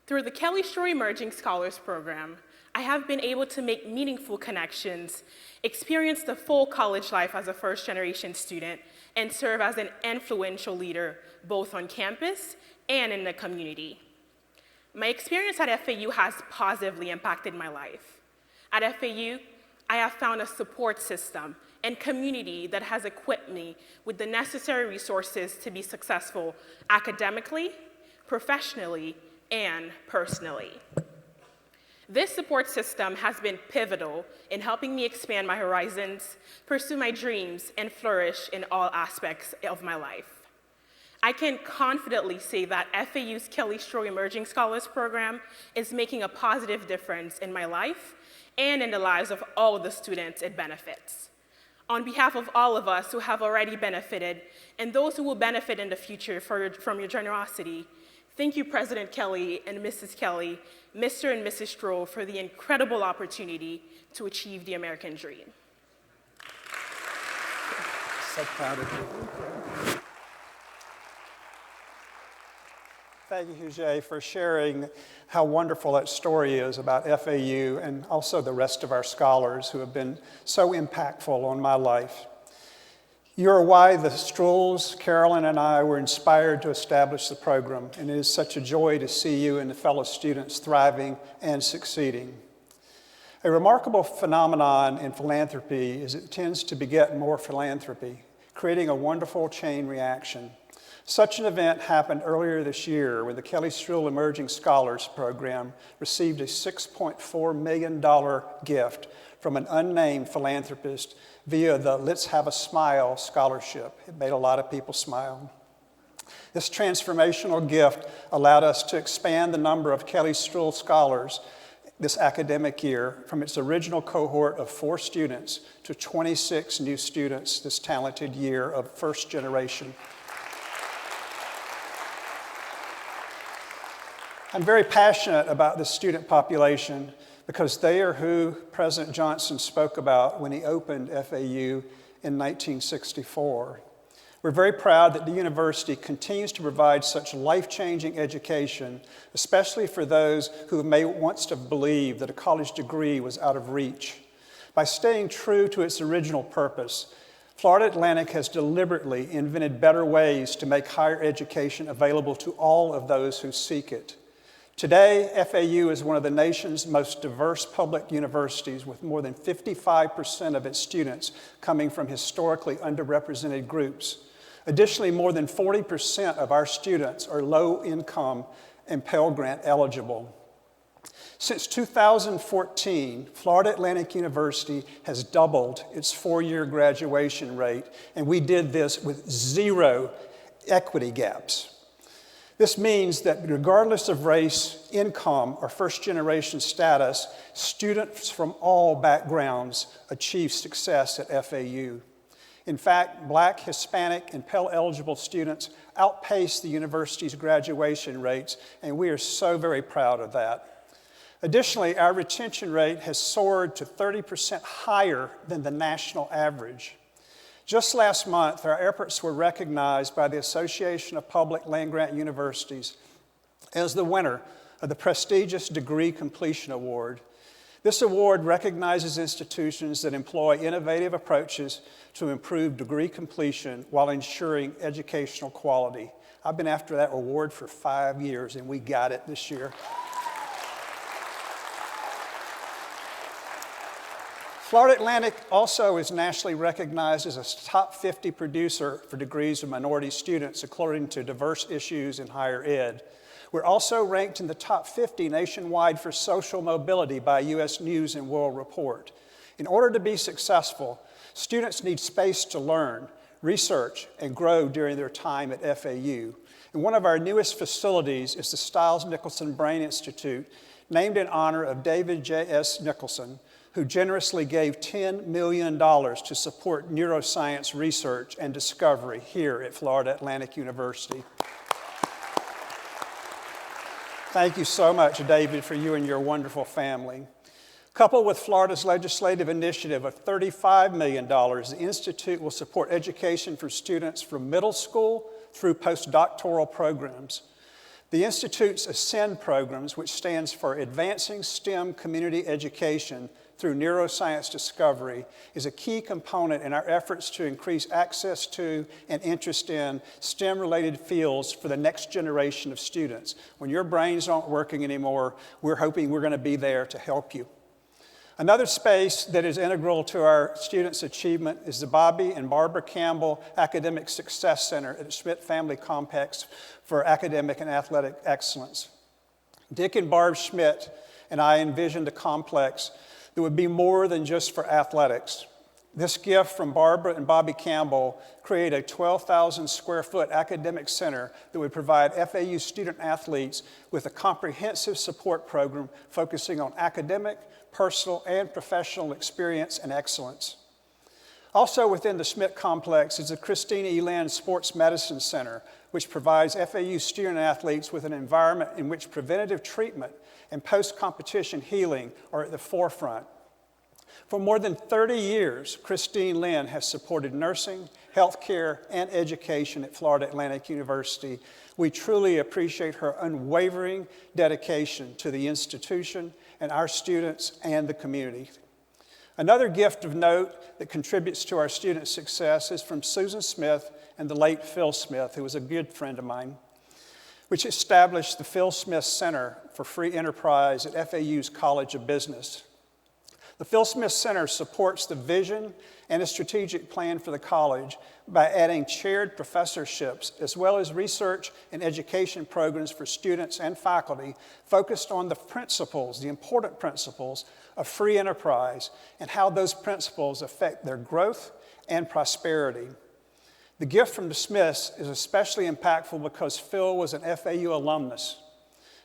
Through the Kelly Struhl Emerging Scholars Program, I have been able to make meaningful connections, experience the full college life as a first-generation student, and serve as an influential leader both on campus and in the community. My experience at FAU has positively impacted my life. At FAU, I have found a support system and community that has equipped me with the necessary resources to be successful academically, professionally, and personally. This support system has been pivotal in helping me expand my horizons, pursue my dreams, and flourish in all aspects of my life. I can confidently say that FAU's Kelly Stroh Emerging Scholars Program is making a positive difference in my life and in the lives of all the students it benefits. On behalf of all of us who have already benefited and those who will benefit in the future from your generosity, thank you, President Kelly and Mrs. Kelly, Mr. and Mrs. Stroh, for the incredible opportunity to achieve the American dream. So proud of you. Thank you, Jay, for sharing how wonderful that story is about FAU and also the rest of our scholars who have been so impactful on my life. You're why the Strolls, Carolyn, and I were inspired to establish the program, and it is such a joy to see you and the fellow students thriving and succeeding. A remarkable phenomenon in philanthropy is it tends to beget more philanthropy, creating a wonderful chain reaction. Such an event happened earlier this year when the Kelly Stroh Emerging Scholars Program received a $6.4 million gift from an unnamed philanthropist via the Let's Have a Smile scholarship. It made a lot of people smile. This transformational gift allowed us to expand the number of Kelly Stroh scholars this academic year from its original cohort of 4 students to 26 new students this talented year of first generation. I'm very passionate about the student population because they are who President Johnson spoke about when he opened FAU in 1964. We're very proud that the university continues to provide such life-changing education, especially for those who may once have believed that a college degree was out of reach. By staying true to its original purpose, Florida Atlantic has deliberately invented better ways to make higher education available to all of those who seek it. Today, FAU is one of the nation's most diverse public universities, with more than 55% of its students coming from historically underrepresented groups. Additionally, more than 40% of our students are low income and Pell Grant eligible. Since 2014, Florida Atlantic University has doubled its 4-year graduation rate, and we did this with 0 equity gaps. This means that regardless of race, income, or first-generation status, students from all backgrounds achieve success at FAU. In fact, Black, Hispanic, and Pell-eligible students outpace the university's graduation rates, and we are so very proud of that. Additionally, our retention rate has soared to 30% higher than the national average. Just last month, our efforts were recognized by the Association of Public Land-Grant Universities as the winner of the prestigious Degree Completion Award. This award recognizes institutions that employ innovative approaches to improve degree completion while ensuring educational quality. I've been after that award for 5 years, and we got it this year. Florida Atlantic also is nationally recognized as a top 50 producer for degrees of minority students according to Diverse Issues in Higher Ed. We're also ranked in the top 50 nationwide for social mobility by U.S. News and World Report. In order to be successful, students need space to learn, research, and grow during their time at FAU. And one of our newest facilities is the Stiles Nicholson Brain Institute, named in honor of David J.S. Nicholson, who generously gave $10 million to support neuroscience research and discovery here at Florida Atlantic University. Thank you so much, David, for you and your wonderful family. Coupled with Florida's legislative initiative of $35 million, the Institute will support education for students from middle school through postdoctoral programs. The Institute's Ascend programs, which stands for Advancing STEM Community Education, through neuroscience discovery is a key component in our efforts to increase access to and interest in STEM-related fields for the next generation of students. When your brains aren't working anymore, we're hoping we're going to be there to help you. Another space that is integral to our students' achievement is the Bobby and Barbara Campbell Academic Success Center at the Schmidt Family Complex for academic and athletic excellence. Dick and Barb Schmidt and I envisioned a complex that would be more than just for athletics. This gift from Barbara and Bobby Campbell created a 12,000 square foot academic center that would provide FAU student athletes with a comprehensive support program focusing on academic, personal, and professional experience and excellence. Also within the Schmidt complex is the Christina E. Land Sports Medicine Center, which provides FAU student athletes with an environment in which preventative treatment and post-competition healing are at the forefront. For more than 30 years, Christine Lynn has supported nursing, healthcare, and education at Florida Atlantic University. We truly appreciate her unwavering dedication to the institution and our students and the community. Another gift of note that contributes to our student success is from Susan Smith and the late Phil Smith, who was a good friend of mine, which established the Phil Smith Center for Free Enterprise at FAU's College of Business. The Phil Smith Center supports the vision and a strategic plan for the college by adding chaired professorships as well as research and education programs for students and faculty focused on the principles, the important principles of free enterprise and how those principles affect their growth and prosperity. The gift from the Smiths is especially impactful because Phil was an FAU alumnus.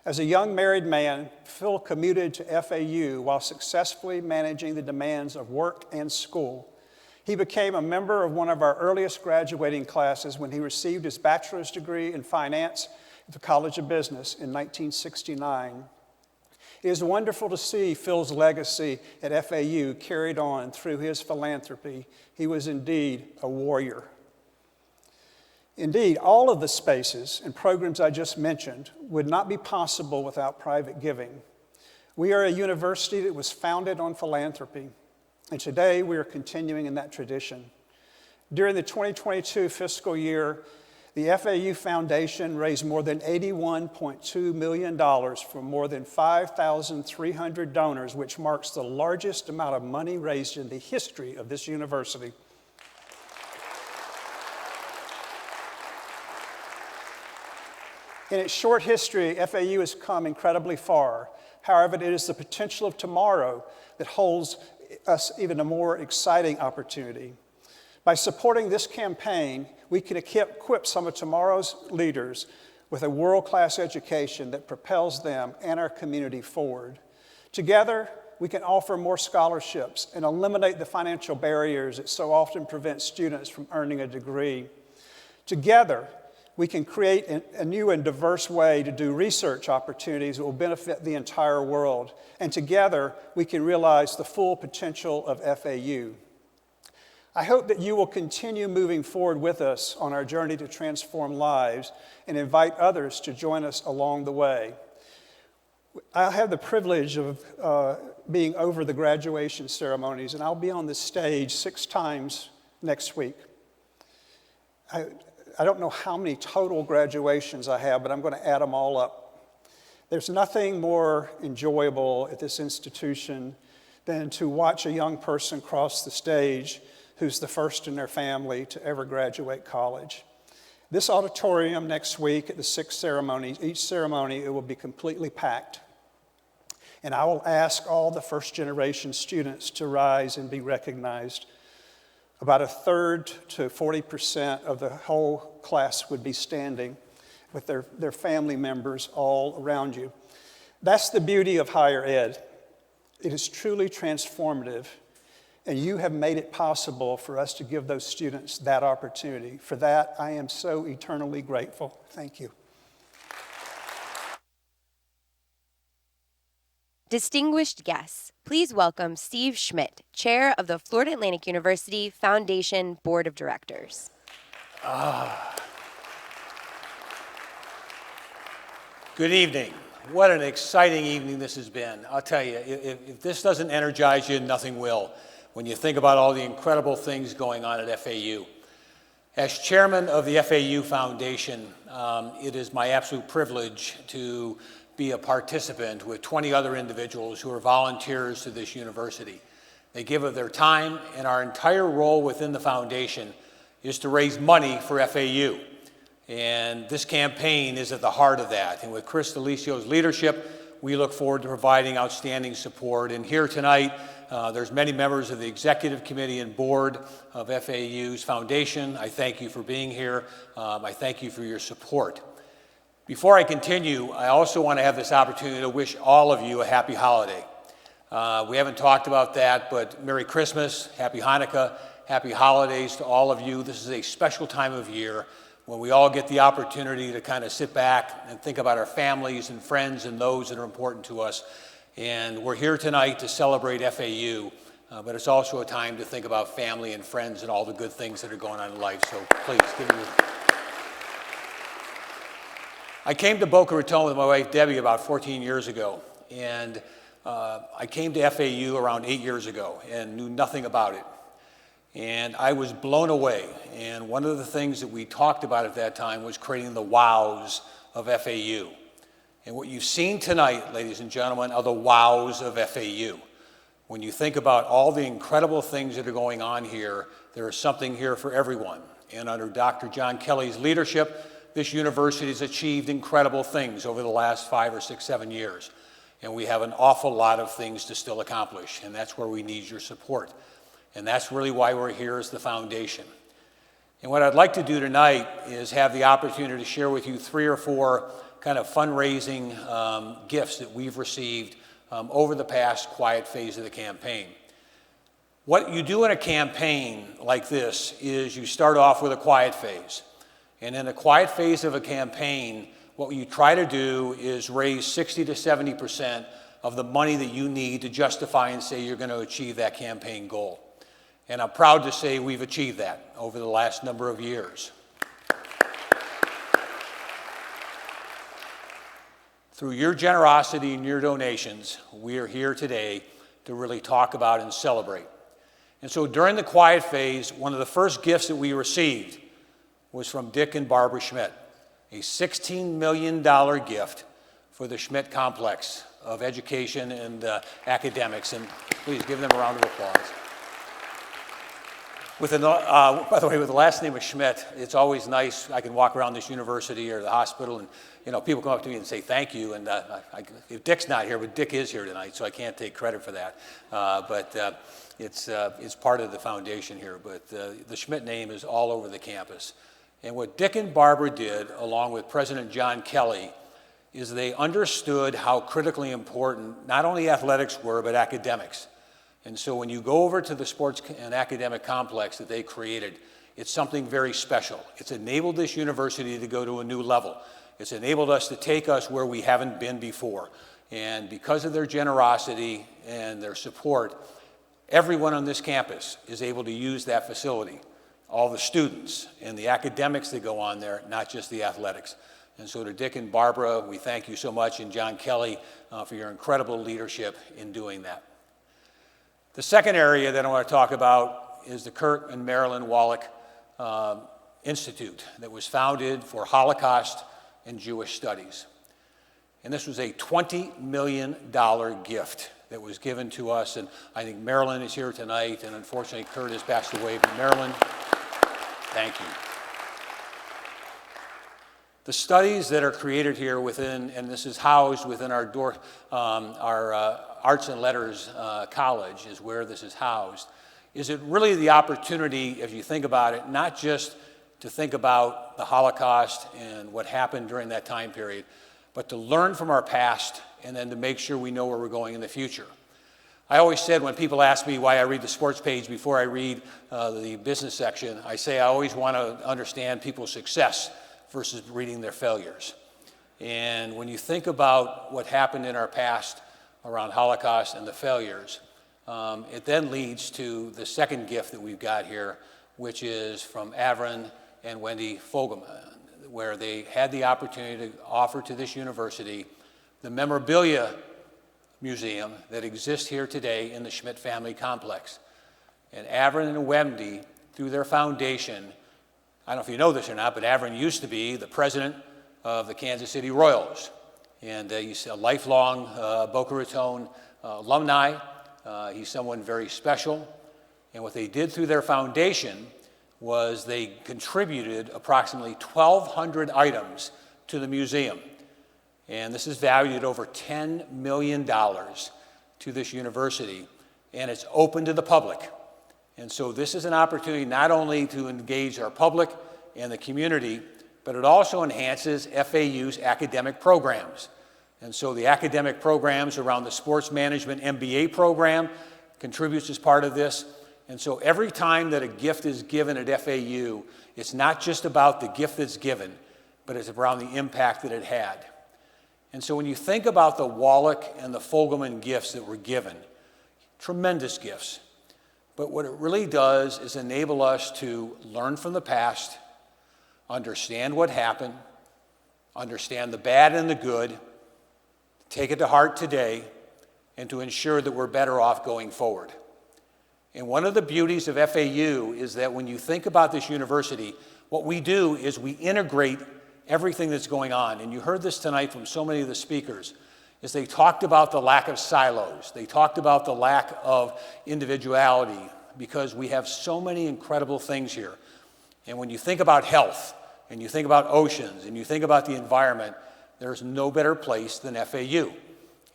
As a young married man, Phil commuted to FAU while successfully managing the demands of work and school. He became a member of one of our earliest graduating classes when he received his bachelor's degree in finance at the College of Business in 1969. It is wonderful to see Phil's legacy at FAU carried on through his philanthropy. He was indeed a warrior. Indeed, all of the spaces and programs I just mentioned would not be possible without private giving. We are a university that was founded on philanthropy, and today we are continuing in that tradition. During the 2022 fiscal year, the FAU Foundation raised more than $81.2 million from more than 5,300 donors, which marks the largest amount of money raised in the history of this university. In its short history, FAU has come incredibly far. However, it is the potential of tomorrow that holds us even a more exciting opportunity. By supporting this campaign, we can equip some of tomorrow's leaders with a world-class education that propels them and our community forward. Together, we can offer more scholarships and eliminate the financial barriers that so often prevent students from earning a degree. Together, we can create a new and diverse way to do research opportunities that will benefit the entire world. And together, we can realize the full potential of FAU. I hope that you will continue moving forward with us on our journey to transform lives and invite others to join us along the way. I have the privilege of being over the graduation ceremonies, and I'll be on the stage 6 times next week. I don't know how many total graduations I have, but I'm going to add them all up. There's nothing more enjoyable at this institution than to watch a young person cross the stage who's the first in their family to ever graduate college. This auditorium next week at the 6 ceremonies, each ceremony, it will be completely packed. And I will ask all the first-generation students to rise and be recognized. About 1/3 to 40% of the whole class would be standing with their family members all around you. That's the beauty of higher ed. It is truly transformative, and you have made it possible for us to give those students that opportunity. For that, I am so eternally grateful. Thank you. Distinguished guests, please welcome Steve Schmidt, Chair of the Florida Atlantic University Foundation Board of Directors. Good evening, What an exciting evening this has been. I'll tell you, if this doesn't energize you, nothing will, when you think about all the incredible things going on at FAU. As chairman of the FAU Foundation, it is my absolute privilege to be a participant with 20 other individuals who are volunteers to this university. They give of their time, and our entire role within the foundation is to raise money for FAU. And this campaign is at the heart of that. And with Chris Delicio's leadership, we look forward to providing outstanding support. And here tonight, there's many members of the executive committee and board of FAU's foundation. I thank you for being here. I thank you for your support. Before I continue, I also want to have this opportunity to wish all of you a happy holiday. We haven't talked about that, but Merry Christmas, Happy Hanukkah, Happy Holidays to all of you. This is a special time of year when we all get the opportunity to kind of sit back and think about our families and friends and those that are important to us. And we're here tonight to celebrate FAU, but it's also a time to think about family and friends and all the good things that are going on in life. So please, give me I came to Boca Raton with my wife Debbie about 14 years ago, and I came to FAU around 8 years ago and knew nothing about it. And I was blown away. And one of the things that we talked about at that time was creating the wows of FAU. And what you've seen tonight, ladies and gentlemen, are the wows of FAU. When you think about all the incredible things that are going on here, there is something here for everyone. And under Dr. John Kelly's leadership, this university has achieved incredible things over the last 5 or 6, 7 years. And we have an awful lot of things to still accomplish. And that's where we need your support. And that's really why we're here as the foundation. And what I'd like to do tonight is have the opportunity to share with you 3 or 4 kind of fundraising gifts that we've received over the past quiet phase of the campaign. What you do in a campaign like this is you start off with a quiet phase. And in the quiet phase of a campaign, what you try to do is raise 60 to 70% of the money that you need to justify and say you're going to achieve that campaign goal. And I'm proud to say we've achieved that over the last number of years. Through your generosity and your donations, we are here today to really talk about and celebrate. And so during the quiet phase, one of the first gifts that we received was from Dick and Barbara Schmidt, a $16 million gift for the Schmidt Complex of Education and Academics. And please give them a round of applause. By the way, with the last name of Schmidt, it's always nice. I can walk around this university or the hospital, and people come up to me and say thank you. And if Dick's not here, but Dick is here tonight, so I can't take credit for that. But it's part of the foundation here. But the Schmidt name is all over the campus. And what Dick and Barbara did, along with President John Kelly, is they understood how critically important not only athletics were, but academics. And so when you go over to the sports and academic complex that they created, it's something very special. It's enabled this university to go to a new level. It's enabled us to take us where we haven't been before. And because of their generosity and their support, everyone on this campus is able to use that facility. All the students and the academics that go on there, not just the athletics. And so to Dick and Barbara, we thank you so much, and John Kelly for your incredible leadership in doing that. The second area that I want to talk about is the Kurt and Marilyn Wallach Institute that was founded for Holocaust and Jewish Studies. And this was a $20 million gift that was given to us. And I think Marilyn is here tonight, and unfortunately Kurt has passed away. But Marilyn, thank you. The studies that are created here within, and this is housed within our Arts and Letters College is where this is housed, is it really the opportunity, if you think about it, not just to think about the Holocaust and what happened during that time period, but to learn from our past and then to make sure we know where we're going in the future. I always said when people ask me why I read the sports page before I read the business section, I say I always want to understand people's success versus reading their failures. And when you think about what happened in our past around Holocaust and the failures, it then leads to the second gift that we've got here, which is from Avron and Wendy Fogelman, where they had the opportunity to offer to this university the memorabilia museum that exists here today in the Schmidt family complex. And Avron and Wendy, through their foundation, I don't know if you know this or not, but Avron used to be the president of the Kansas City Royals. And he's a lifelong Boca Raton alumni. He's someone very special. And what they did through their foundation was they contributed approximately 1,200 items to the museum. And this is valued at over $10 million to this university. And it's open to the public. And so this is an opportunity not only to engage our public and the community, but it also enhances FAU's academic programs. And so the academic programs around the sports management MBA program contributes as part of this. And so every time that a gift is given at FAU, it's not just about the gift that's given, but it's around the impact that it had. And so when you think about the Wallach and the Fogelman gifts that were given, tremendous gifts. But what it really does is enable us to learn from the past, understand what happened, understand the bad and the good, take it to heart today, and to ensure that we're better off going forward. And one of the beauties of FAU is that when you think about this university, what we do is we integrate everything that's going on. And you heard this tonight from so many of the speakers, is they talked about the lack of silos. They talked about the lack of individuality because we have so many incredible things here. And when you think about health, and you think about oceans, and you think about the environment, there's no better place than FAU.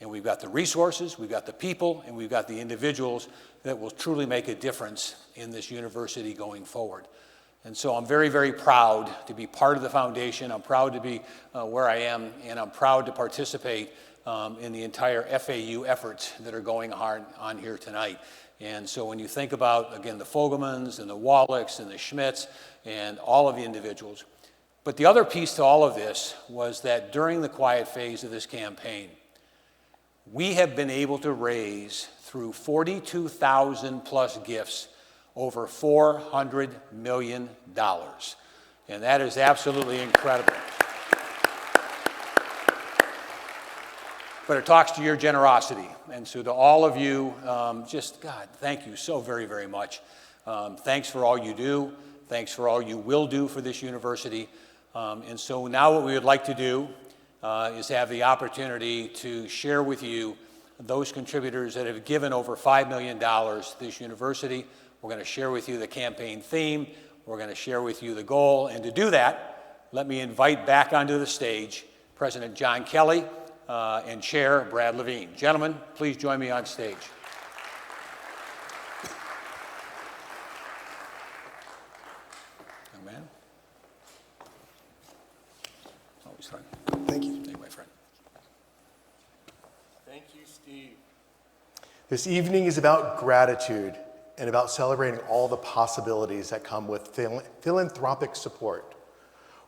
And we've got the resources, we've got the people, and we've got the individuals that will truly make a difference in this university going forward. And so I'm very, very proud to be part of the foundation. I'm proud to be where I am, and I'm proud to participate in the entire FAU efforts that are going on here tonight. And so when you think about, again, the Fogelmans and the Wallachs and the Schmidts and all of the individuals, but the other piece to all of this was that during the quiet phase of this campaign, we have been able to raise, through 42,000 plus gifts, over $400 million. And that is absolutely incredible. But it talks to your generosity. And so to all of you, just, God, thank you so very, very much. Thanks for all you do. Thanks for all you will do for this university. And so now what we would like to do is have the opportunity to share with you those contributors that have given over $5 million to this university. We're going to share with you the campaign theme. We're going to share with you the goal. And to do that, let me invite back onto the stage President John Kelly and Chair Brad Levine. Gentlemen, please join me on stage. Young man. Always fun. Thank you. Thank you, my friend. Thank you, Steve. This evening is about gratitude and about celebrating all the possibilities that come with philanthropic support.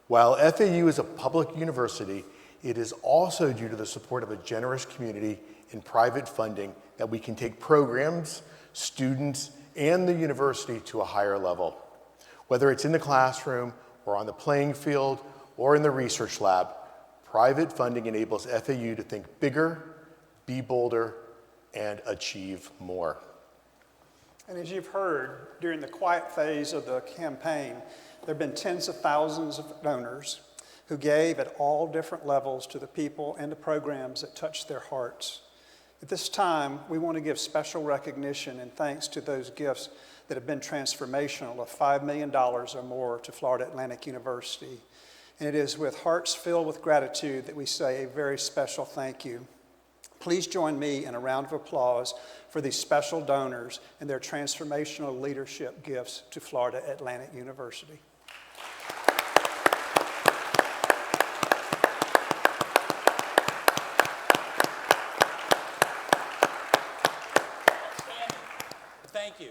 While FAU is a public university, it is also due to the support of a generous community and private funding that we can take programs, students, and the university to a higher level. Whether it's in the classroom or on the playing field or in the research lab, private funding enables FAU to think bigger, be bolder, and achieve more. And as you've heard, during the quiet phase of the campaign, there have been tens of thousands of donors who gave at all different levels to the people and the programs that touched their hearts. At this time, we want to give special recognition and thanks to those gifts that have been transformational of $5 million or more to Florida Atlantic University. And it is with hearts filled with gratitude that we say a very special thank you. Please join me in a round of applause for these special donors and their transformational leadership gifts to Florida Atlantic University. Thank you.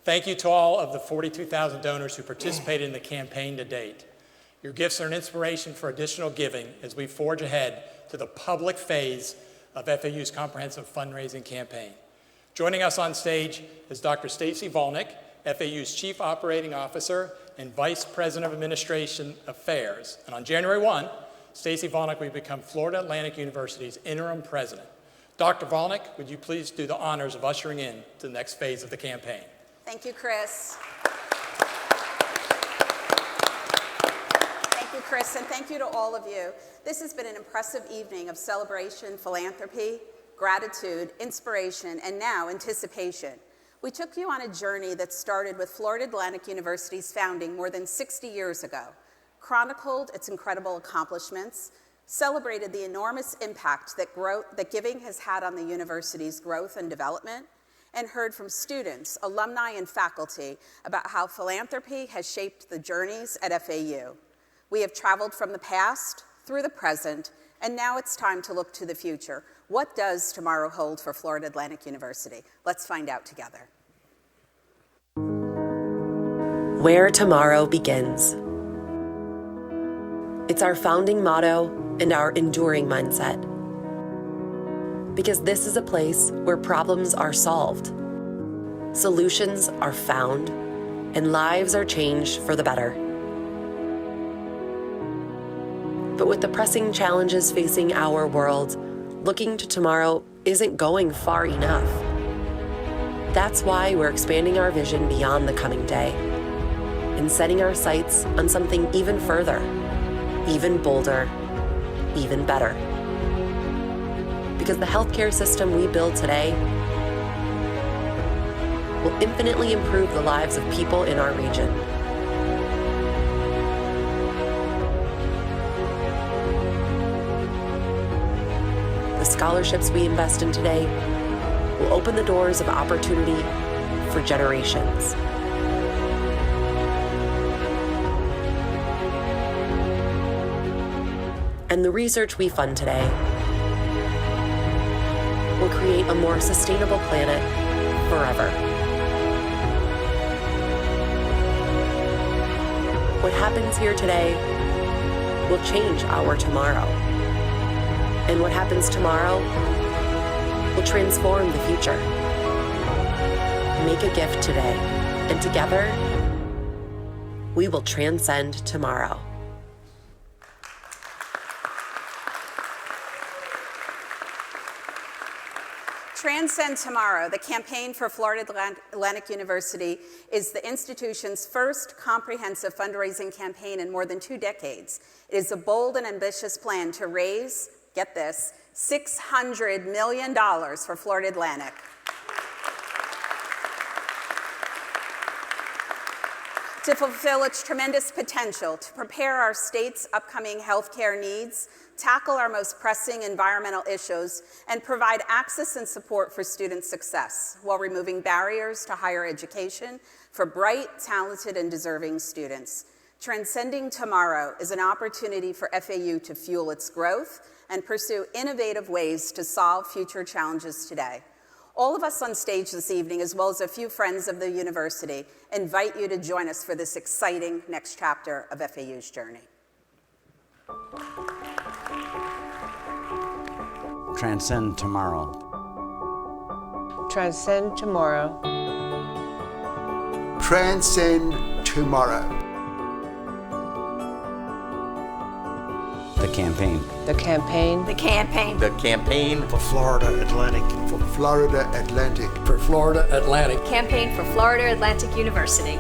Thank you to all of the 42,000 donors who participated in the campaign to date. Your gifts are an inspiration for additional giving as we forge ahead to the public phase of FAU's comprehensive fundraising campaign. Joining us on stage is Dr. Stacy Volnick, FAU's Chief Operating Officer and Vice President of Administration Affairs. And on January 1, Stacy Volnick will become Florida Atlantic University's interim president. Dr. Volnick, would you please do the honors of ushering in to the next phase of the campaign? Thank you, Chris. Thank you, Chris, and thank you to all of you. This has been an impressive evening of celebration, philanthropy, gratitude, inspiration, and now anticipation. We took you on a journey that started with Florida Atlantic University's founding more than 60 years ago, chronicled its incredible accomplishments, celebrated the enormous impact that giving has had on the university's growth and development, and heard from students, alumni, and faculty about how philanthropy has shaped the journeys at FAU. We have traveled from the past through the present, and now it's time to look to the future. What does tomorrow hold for Florida Atlantic University? Let's find out together. Where tomorrow begins. It's our founding motto and our enduring mindset. Because this is a place where problems are solved, solutions are found, and lives are changed for the better. But with the pressing challenges facing our world, looking to tomorrow isn't going far enough. That's why we're expanding our vision beyond the coming day and setting our sights on something even further, even bolder, even better. Because the healthcare system we build today will infinitely improve the lives of people in our region. The scholarships we invest in today will open the doors of opportunity for generations. And the research we fund today will create a more sustainable planet forever. What happens here today will change our tomorrow. And what happens tomorrow will transform the future. Make a gift today, and together, we will transcend tomorrow. Transcend Tomorrow, the campaign for Florida Atlantic University, is the institution's first comprehensive fundraising campaign in more than 2 decades. It is a bold and ambitious plan to raise, get this, $600 million for Florida Atlantic. To fulfill its tremendous potential, to prepare our state's upcoming healthcare needs, tackle our most pressing environmental issues, and provide access and support for student success while removing barriers to higher education for bright, talented, and deserving students. Transcending Tomorrow is an opportunity for FAU to fuel its growth and pursue innovative ways to solve future challenges today. All of us on stage this evening, as well as a few friends of the university, invite you to join us for this exciting next chapter of FAU's journey. Transcend tomorrow. Transcend tomorrow. Transcend tomorrow. The campaign. The campaign. The campaign. The campaign For Florida Atlantic. For Florida Atlantic. For Florida Atlantic. Campaign for Florida Atlantic University.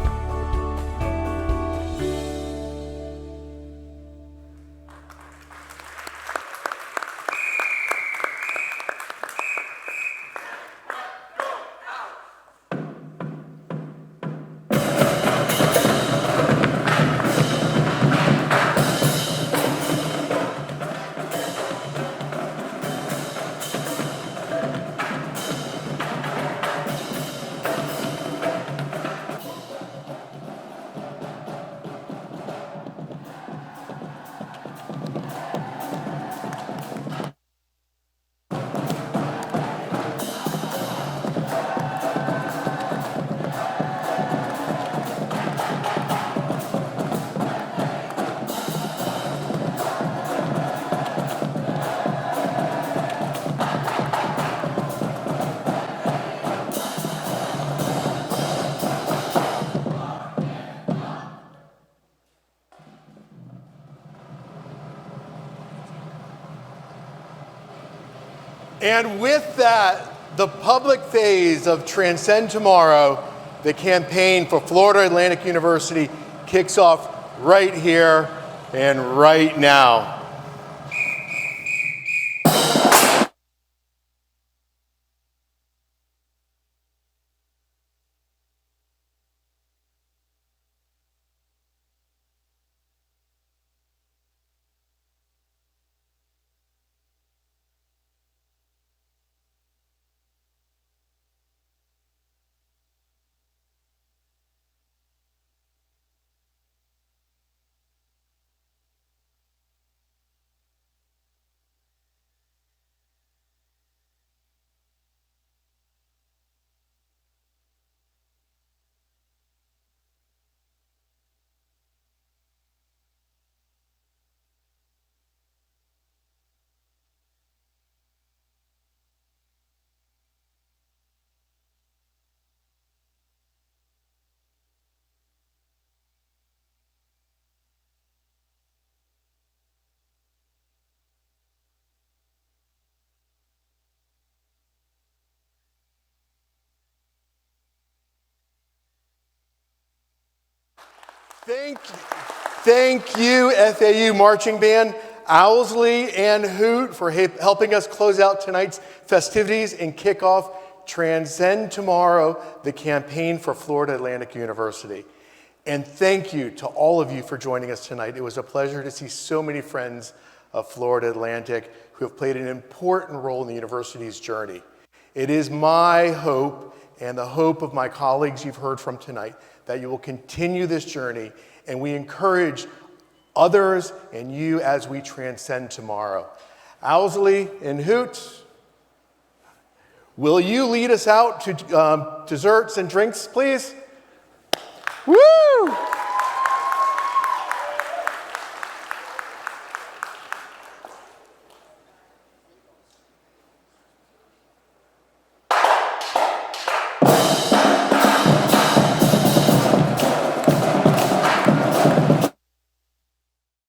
And with that, the public phase of Transcend Tomorrow, the campaign for Florida Atlantic University, kicks off right here and right now. Thank you, FAU Marching Band, Owsley and Hoot, for helping us close out tonight's festivities and kick off Transcend Tomorrow, the campaign for Florida Atlantic University. And thank you to all of you for joining us tonight. It was a pleasure to see so many friends of Florida Atlantic who have played an important role in the university's journey. It is my hope and the hope of my colleagues you've heard from tonight that you will continue this journey, and we encourage others and you as we transcend tomorrow. Owsley and Hoot, will you lead us out to desserts and drinks, please? Woo!